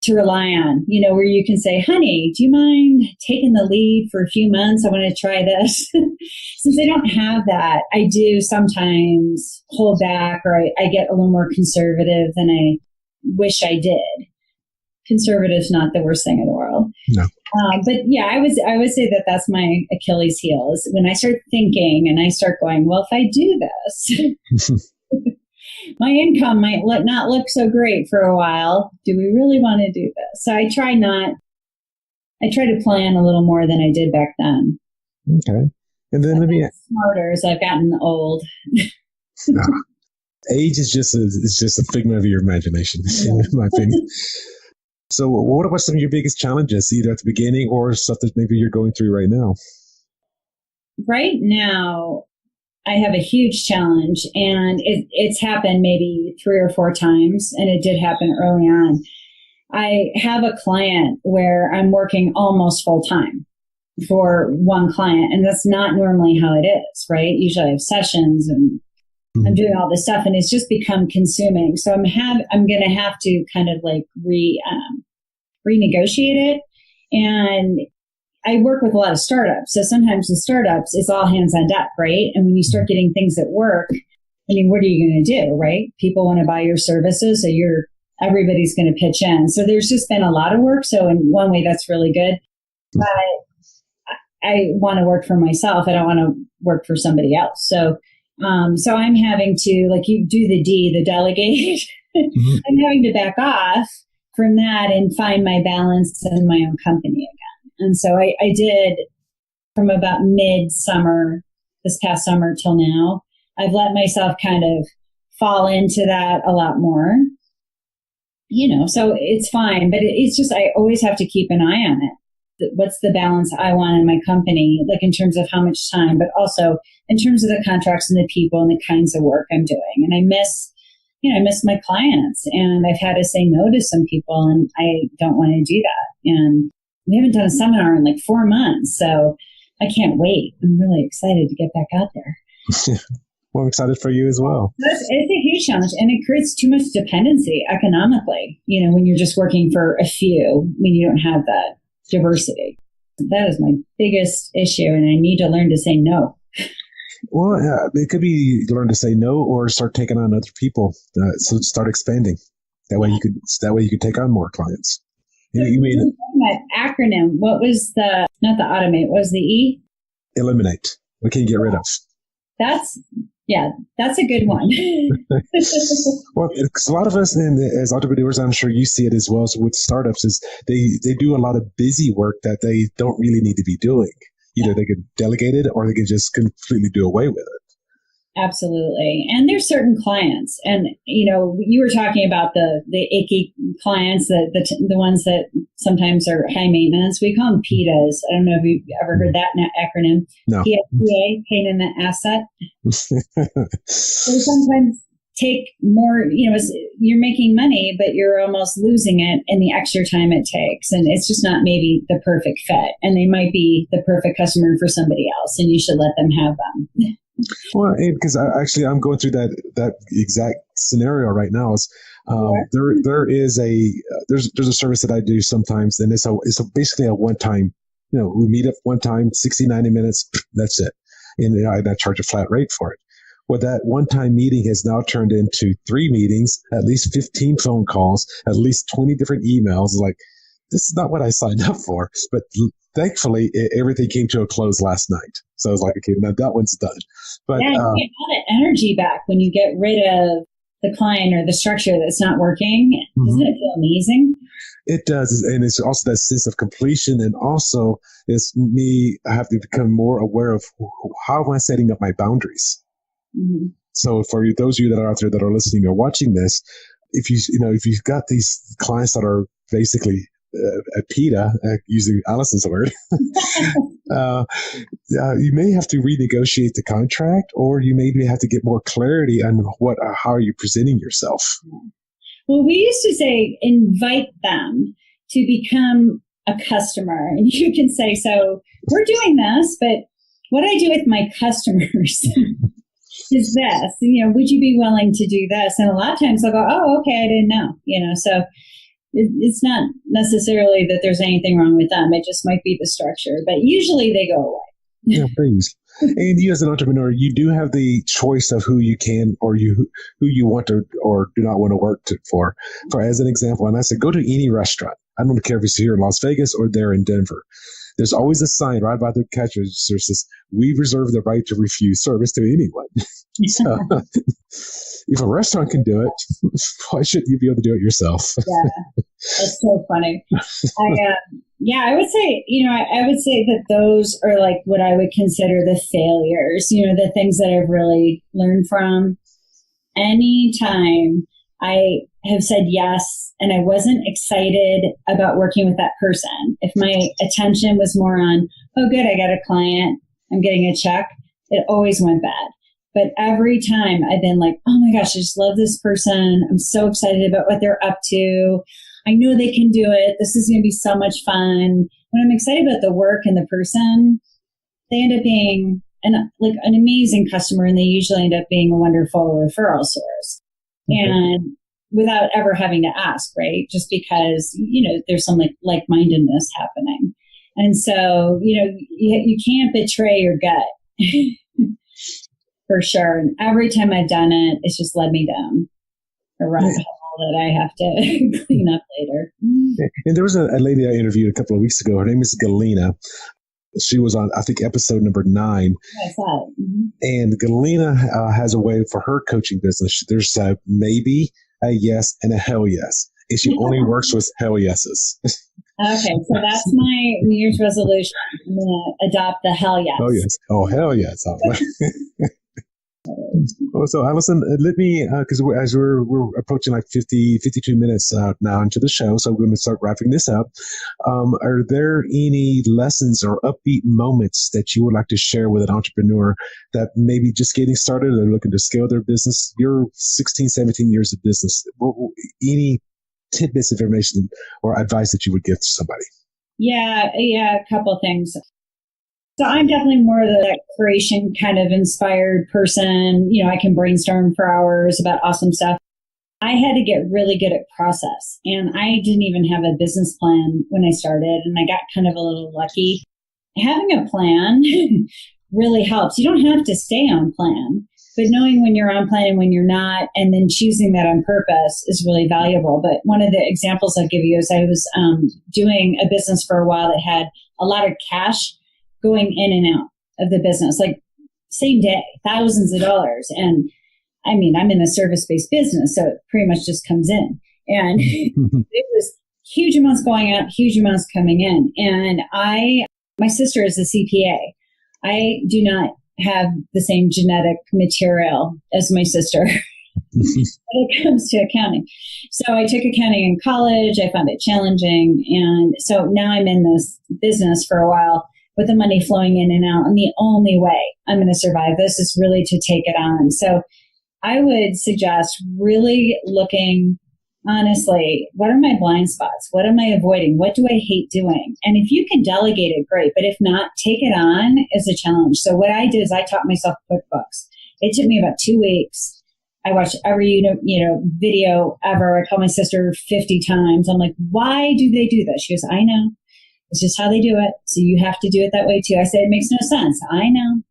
[SPEAKER 3] to rely on, where you can say, honey, do you mind taking the lead for a few months? I want to try this. Since I don't have that, I do sometimes hold back, or I get a little more conservative than I wish I did. Conservative's not the worst thing in the world.
[SPEAKER 2] No.
[SPEAKER 3] But yeah, I would say that that's my Achilles heel is when I start thinking and I start going, well, if I do this, my income might not look so great for a while. Do we really want to do this? So I try to plan a little more than I did back then.
[SPEAKER 2] Okay. And then
[SPEAKER 3] smarter as I've gotten old.
[SPEAKER 2] Age is just a figment of your imagination, in my opinion. So what are some of your biggest challenges, either at the beginning or stuff that maybe you're going through right now?
[SPEAKER 3] Right now, I have a huge challenge, and it's happened maybe 3 or 4 times, and it did happen early on. I have a client where I'm working almost full time for one client, and that's not normally how it is, right? Usually I have sessions and I'm doing all this stuff, and it's just become consuming. So I'm going to have to kind of like renegotiate it. And I work with a lot of startups. So sometimes with startups, it's all hands on deck, right? And when you start getting things that work, what are you going to do, right? People want to buy your services. So you're everybody's going to pitch in. So there's just been a lot of work. So in one way, that's really good. But I want to work for myself. I don't want to work for somebody else. So I'm having to, like, you do the delegate. Mm-hmm. I'm having to back off from that and find my balance in my own company again. And so I did from about mid-summer, this past summer till now, I've let myself kind of fall into that a lot more, so it's fine, but it's just, I always have to keep an eye on it. What's the balance I want in my company, like in terms of how much time, but also in terms of the contracts and the people and the kinds of work I'm doing. And I miss my clients, and I've had to say no to some people, and I don't want to do that. And we haven't done a seminar in like 4 months, so I can't wait. I'm really excited to get back out there.
[SPEAKER 2] Well, I'm excited for you as well.
[SPEAKER 3] It's a huge challenge, and it creates too much dependency economically, when you're just working for a few, when you don't have that diversity. That is my biggest issue, and I need to learn to say no.
[SPEAKER 2] Well, it could be learn to say no or start taking on other people. So start expanding. That way you could take on more clients. You mean
[SPEAKER 3] that acronym? What was not the automate? What was the E?
[SPEAKER 2] Eliminate. What can you get rid of?
[SPEAKER 3] That's a good one.
[SPEAKER 2] Well, because a lot of us, and as entrepreneurs, I'm sure you see it as well. So with startups, is they do a lot of busy work that they don't really need to be doing. Either they could delegate it, or they could just completely do away with it.
[SPEAKER 3] Absolutely. And there's certain clients, and you were talking about the icky clients, the ones that sometimes are high maintenance. We call them PIDAs. I don't know if you've ever heard that acronym.
[SPEAKER 2] No.
[SPEAKER 3] PSPA, pain in the asset. They sometimes take more. You're making money, but you're almost losing it in the extra time it takes, and it's just not maybe the perfect fit. And they might be the perfect customer for somebody else, and you should let them have them.
[SPEAKER 2] Well, because I'm going through that exact scenario right now. There's a service that I do sometimes, and it's basically a one time. We meet up one time, 60, 90 minutes. That's it, and I charge a flat rate for it. Well, that one time meeting has now turned into 3 meetings, at least 15 phone calls, at least 20 different emails. Like, this is not what I signed up for, but thankfully, everything came to a close last night. So I was like, okay, now that one's done. But
[SPEAKER 3] you get all that energy back when you get rid of the client or the structure that's not working. Mm-hmm. Doesn't it feel amazing?
[SPEAKER 2] It does. And it's also that sense of completion. And also, I have to become more aware of how am I setting up my boundaries. Mm-hmm. So for those of you that are out there that are listening or watching this, if you've got these clients that are basically a PIDA, using Allison's word, you may have to renegotiate the contract, or you maybe have to get more clarity on how are you presenting yourself.
[SPEAKER 3] Well, we used to say, invite them to become a customer. And you can say, so we're doing this, but what I do with my customers is this, would you be willing to do this? And a lot of times they'll go, oh, okay, I didn't know, so it's not necessarily that there's anything wrong with them. It just might be the structure, but usually they go away.
[SPEAKER 2] Yeah, please. And you as an entrepreneur, you do have the choice of who you can or who you want to or do not want to work for. For as an example, and I said, go to any restaurant. I don't care if it's here in Las Vegas or there in Denver. There's always a sign right by the cash register that says, we reserve the right to refuse service to anyone. So, if a restaurant can do it, why shouldn't you be able to do it yourself?
[SPEAKER 3] Yeah, that's so funny. I would say, I would say that those are like what I would consider the failures, the things that I've really learned from. Anytime I have said yes, and I wasn't excited about working with that person. If my attention was more on, oh, good, I got a client, I'm getting a check, it always went bad. But every time I've been like, oh my gosh, I just love this person. I'm so excited about what they're up to. I know they can do it. This is going to be so much fun. When I'm excited about the work and the person, they end up being an amazing customer, and they usually end up being a wonderful referral source. Mm-hmm. And without ever having to ask, right? Just because, there's some like-mindedness happening. And so, you can't betray your gut for sure. And every time I've done it, it's just led me down a rabbit hole. that I have to clean up later.
[SPEAKER 2] And there was a lady I interviewed a couple of weeks ago. Her name is Galena. She was on, I think, episode number 9.
[SPEAKER 3] I saw it. Mm-hmm.
[SPEAKER 2] And Galena has a way for her coaching business. There's a maybe, a yes, and a hell yes. And she only works with hell yeses.
[SPEAKER 3] Okay, so that's my New Year's resolution. I'm going to adopt the hell yes.
[SPEAKER 2] Oh, yes. Oh, hell yes. So, Allison, let me, because as we're approaching like 52 minutes now into the show, so we're going to start wrapping this up. Are there any lessons or upbeat moments that you would like to share with an entrepreneur that maybe just getting started or looking to scale their business? You're 16, 17 years of business. Any tidbits of information or advice that you would give to somebody?
[SPEAKER 3] Yeah, a couple of things. So I'm definitely more of that creation kind of inspired person. I can brainstorm for hours about awesome stuff. I had to get really good at process, and I didn't even have a business plan when I started, and I got kind of a little lucky. Having a plan really helps. You don't have to stay on plan, but knowing when you're on plan and when you're not, and then choosing that on purpose is really valuable. But one of the examples I'll give you is I was doing a business for a while that had a lot of cash going in and out of the business, like same day, thousands of dollars. And I mean, I'm in a service-based business, so it pretty much just comes in. And it was huge amounts going out, huge amounts coming in. And my sister is a CPA. I do not have the same genetic material as my sister when it comes to accounting. So I took accounting in college. I found it challenging. And so now I'm in this business for a while with the money flowing in and out. And the only way I'm going to survive this is really to take it on. So I would suggest really looking honestly, what are my blind spots? What am I avoiding? What do I hate doing? And if you can delegate it, great. But if not, take it on as a challenge. So what I did is I taught myself QuickBooks. It took me about 2 weeks. I watched every video ever. I called my sister 50 times. I'm like, why do they do this? She goes, I know. It's just how they do it. So you have to do it that way too. I said, it makes no sense. I know.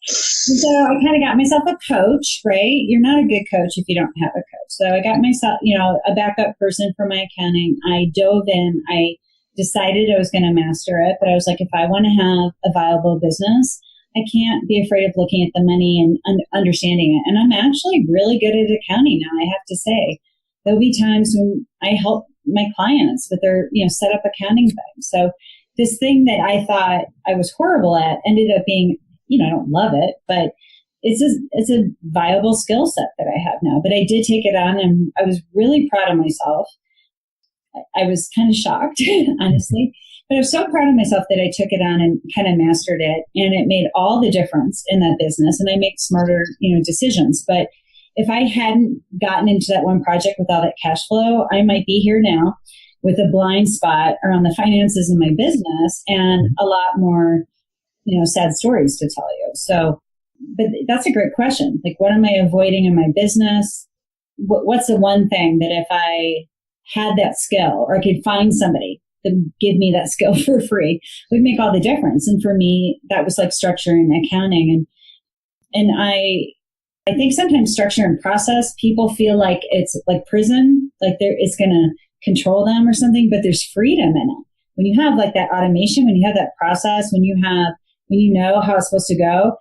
[SPEAKER 3] So I kind of got myself a coach, right? You're not a good coach if you don't have a coach. So I got myself, a backup person for my accounting. I dove in. I decided I was going to master it, but I was like, if I want to have a viable business, I can't be afraid of looking at the money and understanding it. And I'm actually really good at accounting now, I have to say. There'll be times when I help my clients with their, set up accounting things. So this thing that I thought I was horrible at ended up being, I don't love it, but it's a viable skill set that I have now. But I did take it on, and I was really proud of myself. I was kind of shocked, honestly, but I was so proud of myself that I took it on and kind of mastered it, and it made all the difference in that business. And I make smarter, decisions. But if I hadn't gotten into that one project with all that cash flow, I might be here now with a blind spot around the finances in my business and a lot more, sad stories to tell you. So, but that's a great question. Like, what am I avoiding in my business? What's the one thing that if I had that skill, or I could find somebody that would give me that skill for free, would make all the difference? And for me, that was like structure and accounting. And I think sometimes structure and process, people feel like it's like prison, like it's going to control them or something, but there's freedom in it. When you have like that automation, when you have that process, when you know how it's supposed to go,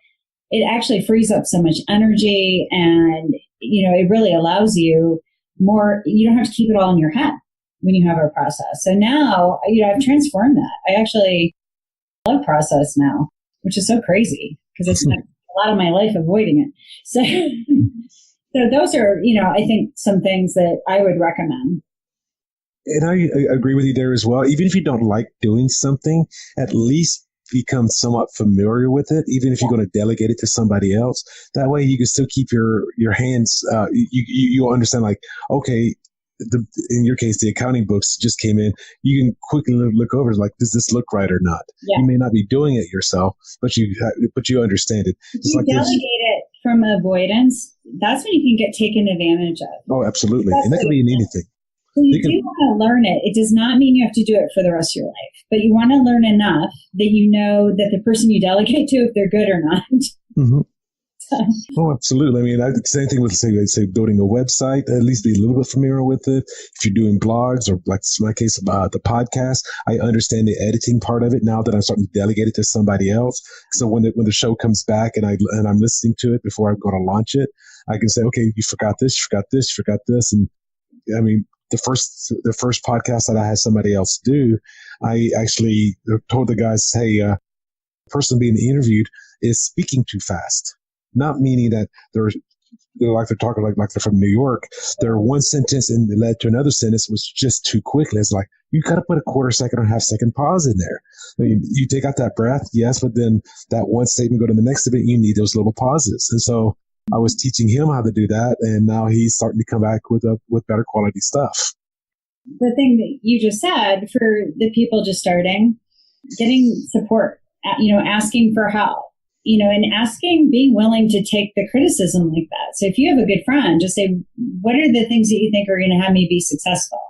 [SPEAKER 3] it actually frees up so much energy, and, it really allows you more. You don't have to keep it all in your head when you have a process. So now, I've transformed that. I actually love process now, which is so crazy because I spent a lot of my life avoiding it. So those are, I think some things that I would recommend.
[SPEAKER 2] And I agree with you there as well. Even if you don't like doing something, at least become somewhat familiar with it, even if you're going to delegate it to somebody else. That way you can still keep your hands, you'll understand, like, okay, in your case, the accounting books just came in. You can quickly look over, like, does this look right or not? Yeah. You may not be doing it yourself, but you understand it.
[SPEAKER 3] If you delegate it from avoidance, that's when you can get taken advantage of.
[SPEAKER 2] Oh, absolutely. And that can be in anything.
[SPEAKER 3] So you do want to learn it. It does not mean you have to do it for the rest of your life, but you want to learn enough that you know that the person you delegate to, if they're good or not. Mm-hmm.
[SPEAKER 2] Oh, absolutely. I mean, the same thing with say building a website. At least be a little bit familiar with it. If you're doing blogs or like in my case about the podcast, I understand the editing part of it now that I'm starting to delegate it to somebody else. So when the show comes back and I'm listening to it before I'm going to launch it, I can say, okay, you forgot this, you forgot this, you forgot this, and I mean, the first podcast that I had somebody else do, I actually told the guys, hey, the person being interviewed is speaking too fast. Not meaning that they're talking like they're from New York. Their one sentence and it led to another sentence was just too quickly. It's like you got to put a quarter second or half second pause in there. I mean, you take out that breath, yes, but then that one statement go to the next statement. You need those little pauses, and so I was teaching him how to do that, and now he's starting to come back with better quality stuff.
[SPEAKER 3] The thing that you just said for the people just starting, getting support, asking for help, and being willing to take the criticism like that. So if you have a good friend, just say, what are the things that you think are going to have me be successful?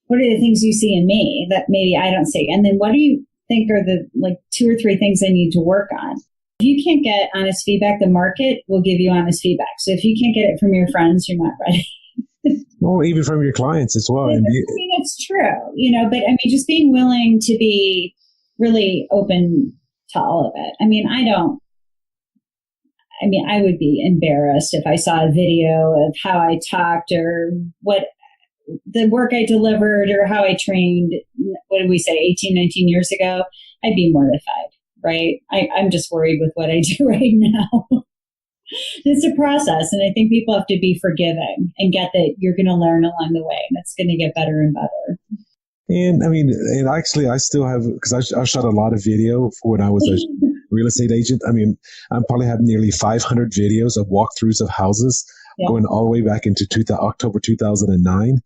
[SPEAKER 3] What are the things you see in me that maybe I don't see? And then what do you think are the 2 or 3 things I need to work on? If you can't get honest feedback, the market will give you honest feedback. So if you can't get it from your friends, you're not ready.
[SPEAKER 2] Well, even from your clients as well.
[SPEAKER 3] It's true, but I mean, just being willing to be really open to all of it. I would be embarrassed if I saw a video of how I talked or what the work I delivered or how I trained, what did we say, 18, 19 years ago? I'd be mortified, right? I'm just worried with what I do right now. It's a process. And I think people have to be forgiving and get that you're going to learn along the way and it's going to get better and better.
[SPEAKER 2] And I mean, and actually I still have, because I shot a lot of video when I was a real estate agent. I mean, I probably have nearly 500 videos of walkthroughs of houses going all the way back into October 2009.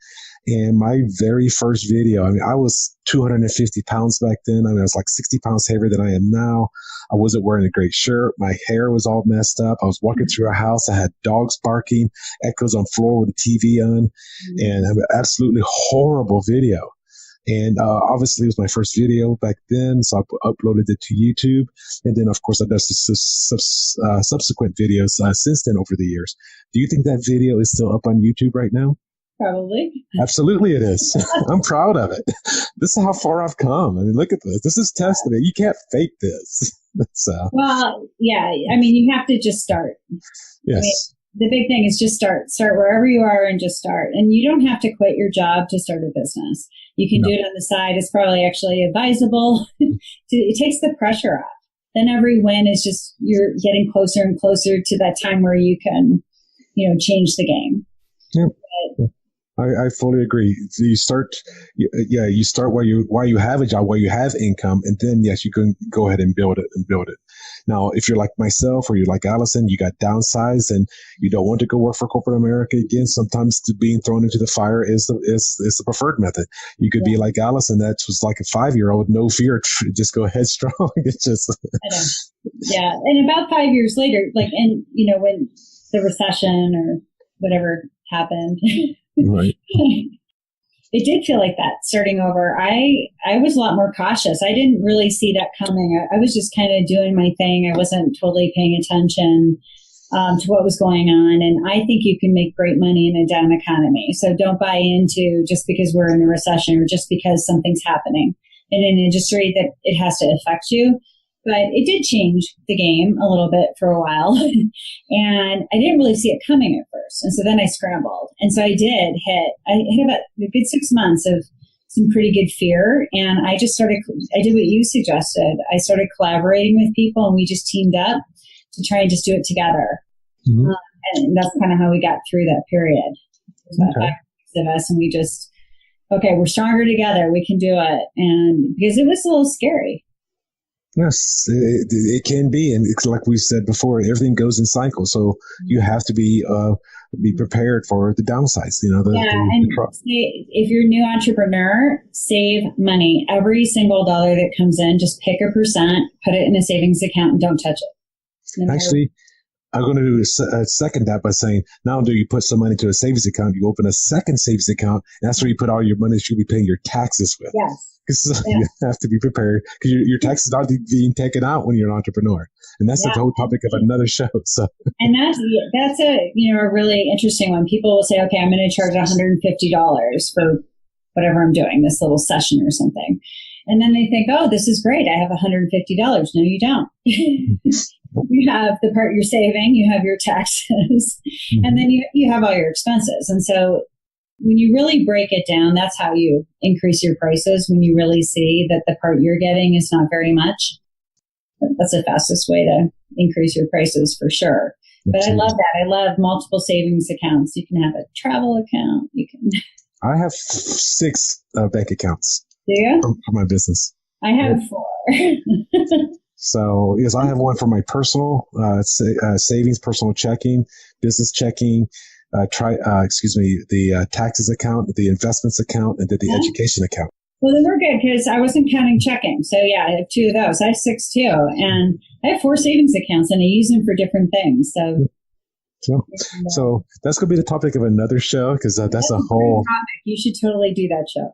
[SPEAKER 2] And my very first video, I mean, I was 250 pounds back then. I mean, I was like 60 pounds heavier than I am now. I wasn't wearing a great shirt. My hair was all messed up. I was walking through a house. I had dogs barking, echoes on floor with the TV on, and an absolutely horrible video. And obviously, it was my first video back then, so I uploaded it to YouTube. And then, of course, I've done subsequent videos since then over the years. Do you think that video is still up on YouTube right now?
[SPEAKER 3] Probably.
[SPEAKER 2] Absolutely it is. I'm proud of it. This is how far I've come. I mean, look at this. This is testament. You can't fake this.
[SPEAKER 3] Well, yeah. I mean, you have to just start.
[SPEAKER 2] Yes.
[SPEAKER 3] I mean, the big thing is just start wherever you are and just start. And you don't have to quit your job to start a business. You can do it on the side. It's probably actually advisable. It takes the pressure off. Then every win is just, you're getting closer and closer to that time where you can, change the game.
[SPEAKER 2] Yep. But, I fully agree. So you start while you have a job, while you have income, and then yes, you can go ahead and build it. Now, if you're like myself or you're like Allison, you got downsized and you don't want to go work for corporate America again. Sometimes being thrown into the fire is the preferred method. You could be like Allison, that was like a 5-year-old, no fear, just go headstrong. It's just
[SPEAKER 3] yeah. And about 5 years later, when the recession or whatever happened.
[SPEAKER 2] Right.
[SPEAKER 3] It did feel like that starting over. I was a lot more cautious. I didn't really see that coming. I was just kind of doing my thing. I wasn't totally paying attention to what was going on. And I think you can make great money in a down economy. So don't buy into just because we're in a recession or just because something's happening in an industry that it has to affect you. But it did change the game a little bit for a while. And I didn't really see it coming at first. And so then I scrambled. And so I hit about a good 6 months of some pretty good fear. And I did what you suggested. I started collaborating with people and we just teamed up to try and just do it together. Mm-hmm. And that's kind of how we got through that period. There's about 5 of us and we just, we're stronger together. We can do it. And because it was a little scary.
[SPEAKER 2] Yes, it can be. And it's like we said before, everything goes in cycles. So you have to be prepared for the downsides,
[SPEAKER 3] if you're a new entrepreneur, save money. Every single dollar that comes in, just pick a percent, put it in a savings account and don't touch it.
[SPEAKER 2] Actually, I'm going to do second that by saying, not only do you put some money into a savings account, you open a second savings account, and that's where you put all your money that you'll be paying your taxes with.
[SPEAKER 3] Yes.
[SPEAKER 2] Because you have to be prepared, because your taxes are being taken out when you're an entrepreneur. And that's the whole topic of another show. So,
[SPEAKER 3] and that's a really interesting one. People will say, okay, I'm going to charge $150 for whatever I'm doing, this little session or something. And then they think, oh, this is great. I have $150. No, you don't. You have the part you're saving, you have your taxes, and then you have all your expenses. And so when you really break it down, that's how you increase your prices. When you really see that the part you're getting is not very much, that's the fastest way to increase your prices for sure. But I love that. I love multiple savings accounts. You can have a travel account. You can.
[SPEAKER 2] I have 6 bank accounts.
[SPEAKER 3] Do you?
[SPEAKER 2] For my business.
[SPEAKER 3] I have 4.
[SPEAKER 2] So, yes, I have one for my personal savings, personal checking, business checking, the taxes account, the investments account, and then the education account.
[SPEAKER 3] Well, then we're good because I wasn't counting checking. So, yeah, I have 2 of those. I have 6 too. And I have 4 savings accounts and I use them for different things.
[SPEAKER 2] So that's going to be the topic of another show, because that's a whole
[SPEAKER 3] topic. You should totally do that show.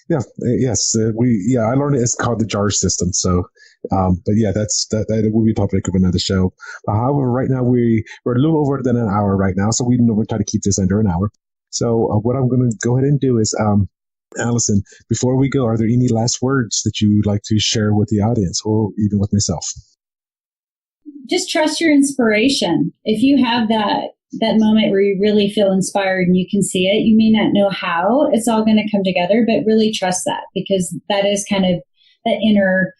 [SPEAKER 2] Yeah. Yes. I learned it's called the JAR system. So, but yeah, that will be a topic of another show. However, right now we're a little over than an hour right now. So we try to keep this under an hour. So what I'm going to go ahead and do is, Allison, before we go, are there any last words that you would like to share with the audience or even with myself?
[SPEAKER 3] Just trust your inspiration. If you have that moment where you really feel inspired and you can see it, you may not know how it's all going to come together, but really trust that, because that is kind of that inner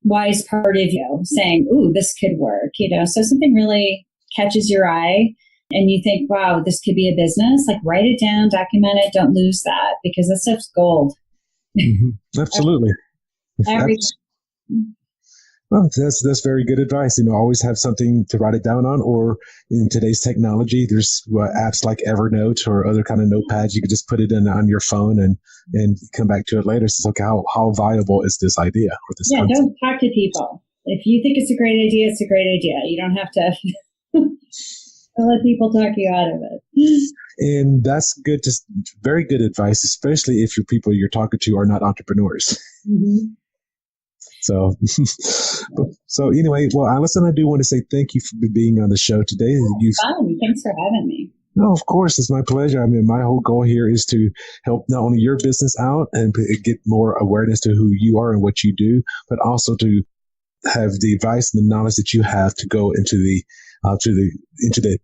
[SPEAKER 3] wise part of you saying, ooh, this could work, So something really catches your eye and you think, wow, this could be a business, like write it down, document it, don't lose that, because that stuff's gold.
[SPEAKER 2] Mm-hmm. Absolutely. Well, that's very good advice. Always have something to write it down on, or in today's technology, there's apps like Evernote or other kind of notepads. You can just put it in on your phone and come back to it later. So, okay, how viable is this idea or this concept?
[SPEAKER 3] Don't talk to people. If you think it's a great idea, it's a great idea. You don't have to let people talk you out of it.
[SPEAKER 2] And that's good, just very good advice, especially if your people you're talking to are not entrepreneurs. Mm-hmm. So anyway, well, Allison, I do want to say thank you for being on the show today.
[SPEAKER 3] Fun. Thanks for having me.
[SPEAKER 2] No, of course, it's my pleasure. I mean, my whole goal here is to help not only your business out and get more awareness to who you are and what you do, but also to have the advice and the knowledge that you have to go into the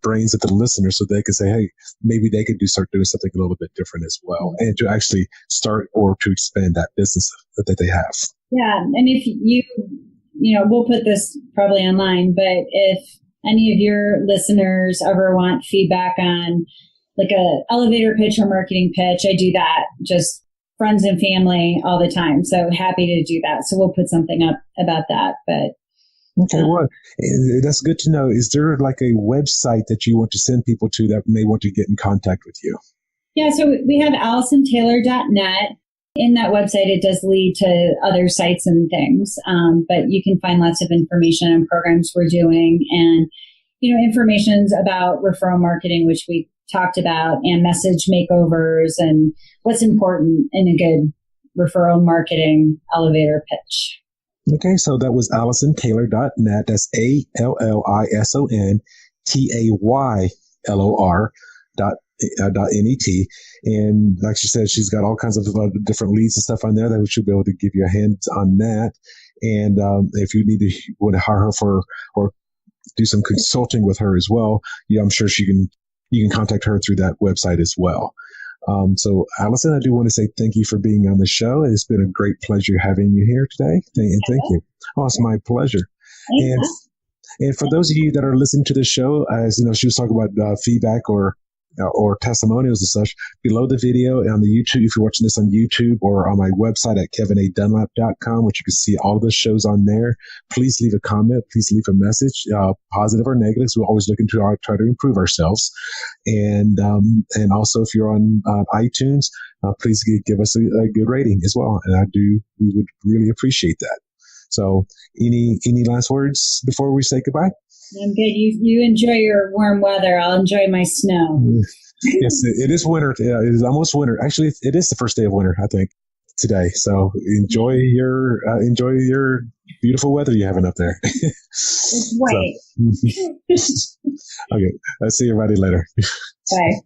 [SPEAKER 2] brains of the listener, so they can say, hey, maybe they could start doing something a little bit different as well, and to actually start or to expand that business that they have. Yeah.
[SPEAKER 3] And if we'll put this probably online, but if any of your listeners ever want feedback on like a elevator pitch or marketing pitch, I do that, just friends and family all the time. So happy to do that. So we'll put something up about that. But
[SPEAKER 2] okay, well, that's good to know. Is there like a website that you want to send people to that may want to get in contact with you?
[SPEAKER 3] Yeah, so we have AllisonTaylor.net. In that website, it does lead to other sites and things, but you can find lots of information on programs we're doing, and information's about referral marketing, which we talked about, and message makeovers, and what's important in a good referral marketing elevator pitch.
[SPEAKER 2] Okay, so that was AllisonTaylor.net. That's AllisonTaylor.net. And like she said, she's got all kinds of different leads and stuff on there that we should be able to give you a hand on that. And if you want to hire her for or do some consulting with her as well, I'm sure you can contact her through that website as well. So, Allison, I do want to say thank you for being on the show. It's been a great pleasure having you here today. Thank you. Oh, it's my pleasure. And for those of you that are listening to the show, as she was talking about feedback or testimonials and such, below the video on the YouTube, if you're watching this on YouTube, or on my website at kevinadunlap.com, which you can see all the shows on there, please leave a comment, please leave a message, positive or negative. So we're always looking to try to improve ourselves. And also if you're on iTunes, please give us a good rating as well. And we would really appreciate that. So any last words before we say goodbye?
[SPEAKER 3] I'm good. You enjoy your warm weather. I'll enjoy my snow.
[SPEAKER 2] Yes, it is winter. Yeah, it is almost winter. Actually, it is the first day of winter, I think, today. So enjoy your beautiful weather you're having up there.
[SPEAKER 3] Right.
[SPEAKER 2] Okay, I'll see everybody later.
[SPEAKER 3] Bye.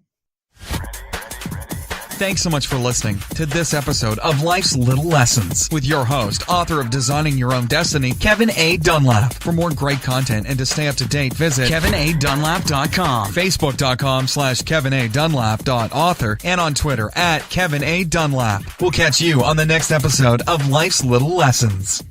[SPEAKER 1] Thanks so much for listening to this episode of Life's Little Lessons with your host, author of Designing Your Own Destiny, Kevin A. Dunlap. For more great content and to stay up to date, visit kevinadunlap.com, facebook.com/kevinadunlap.author, and on Twitter @KevinADunlap. We'll catch you on the next episode of Life's Little Lessons.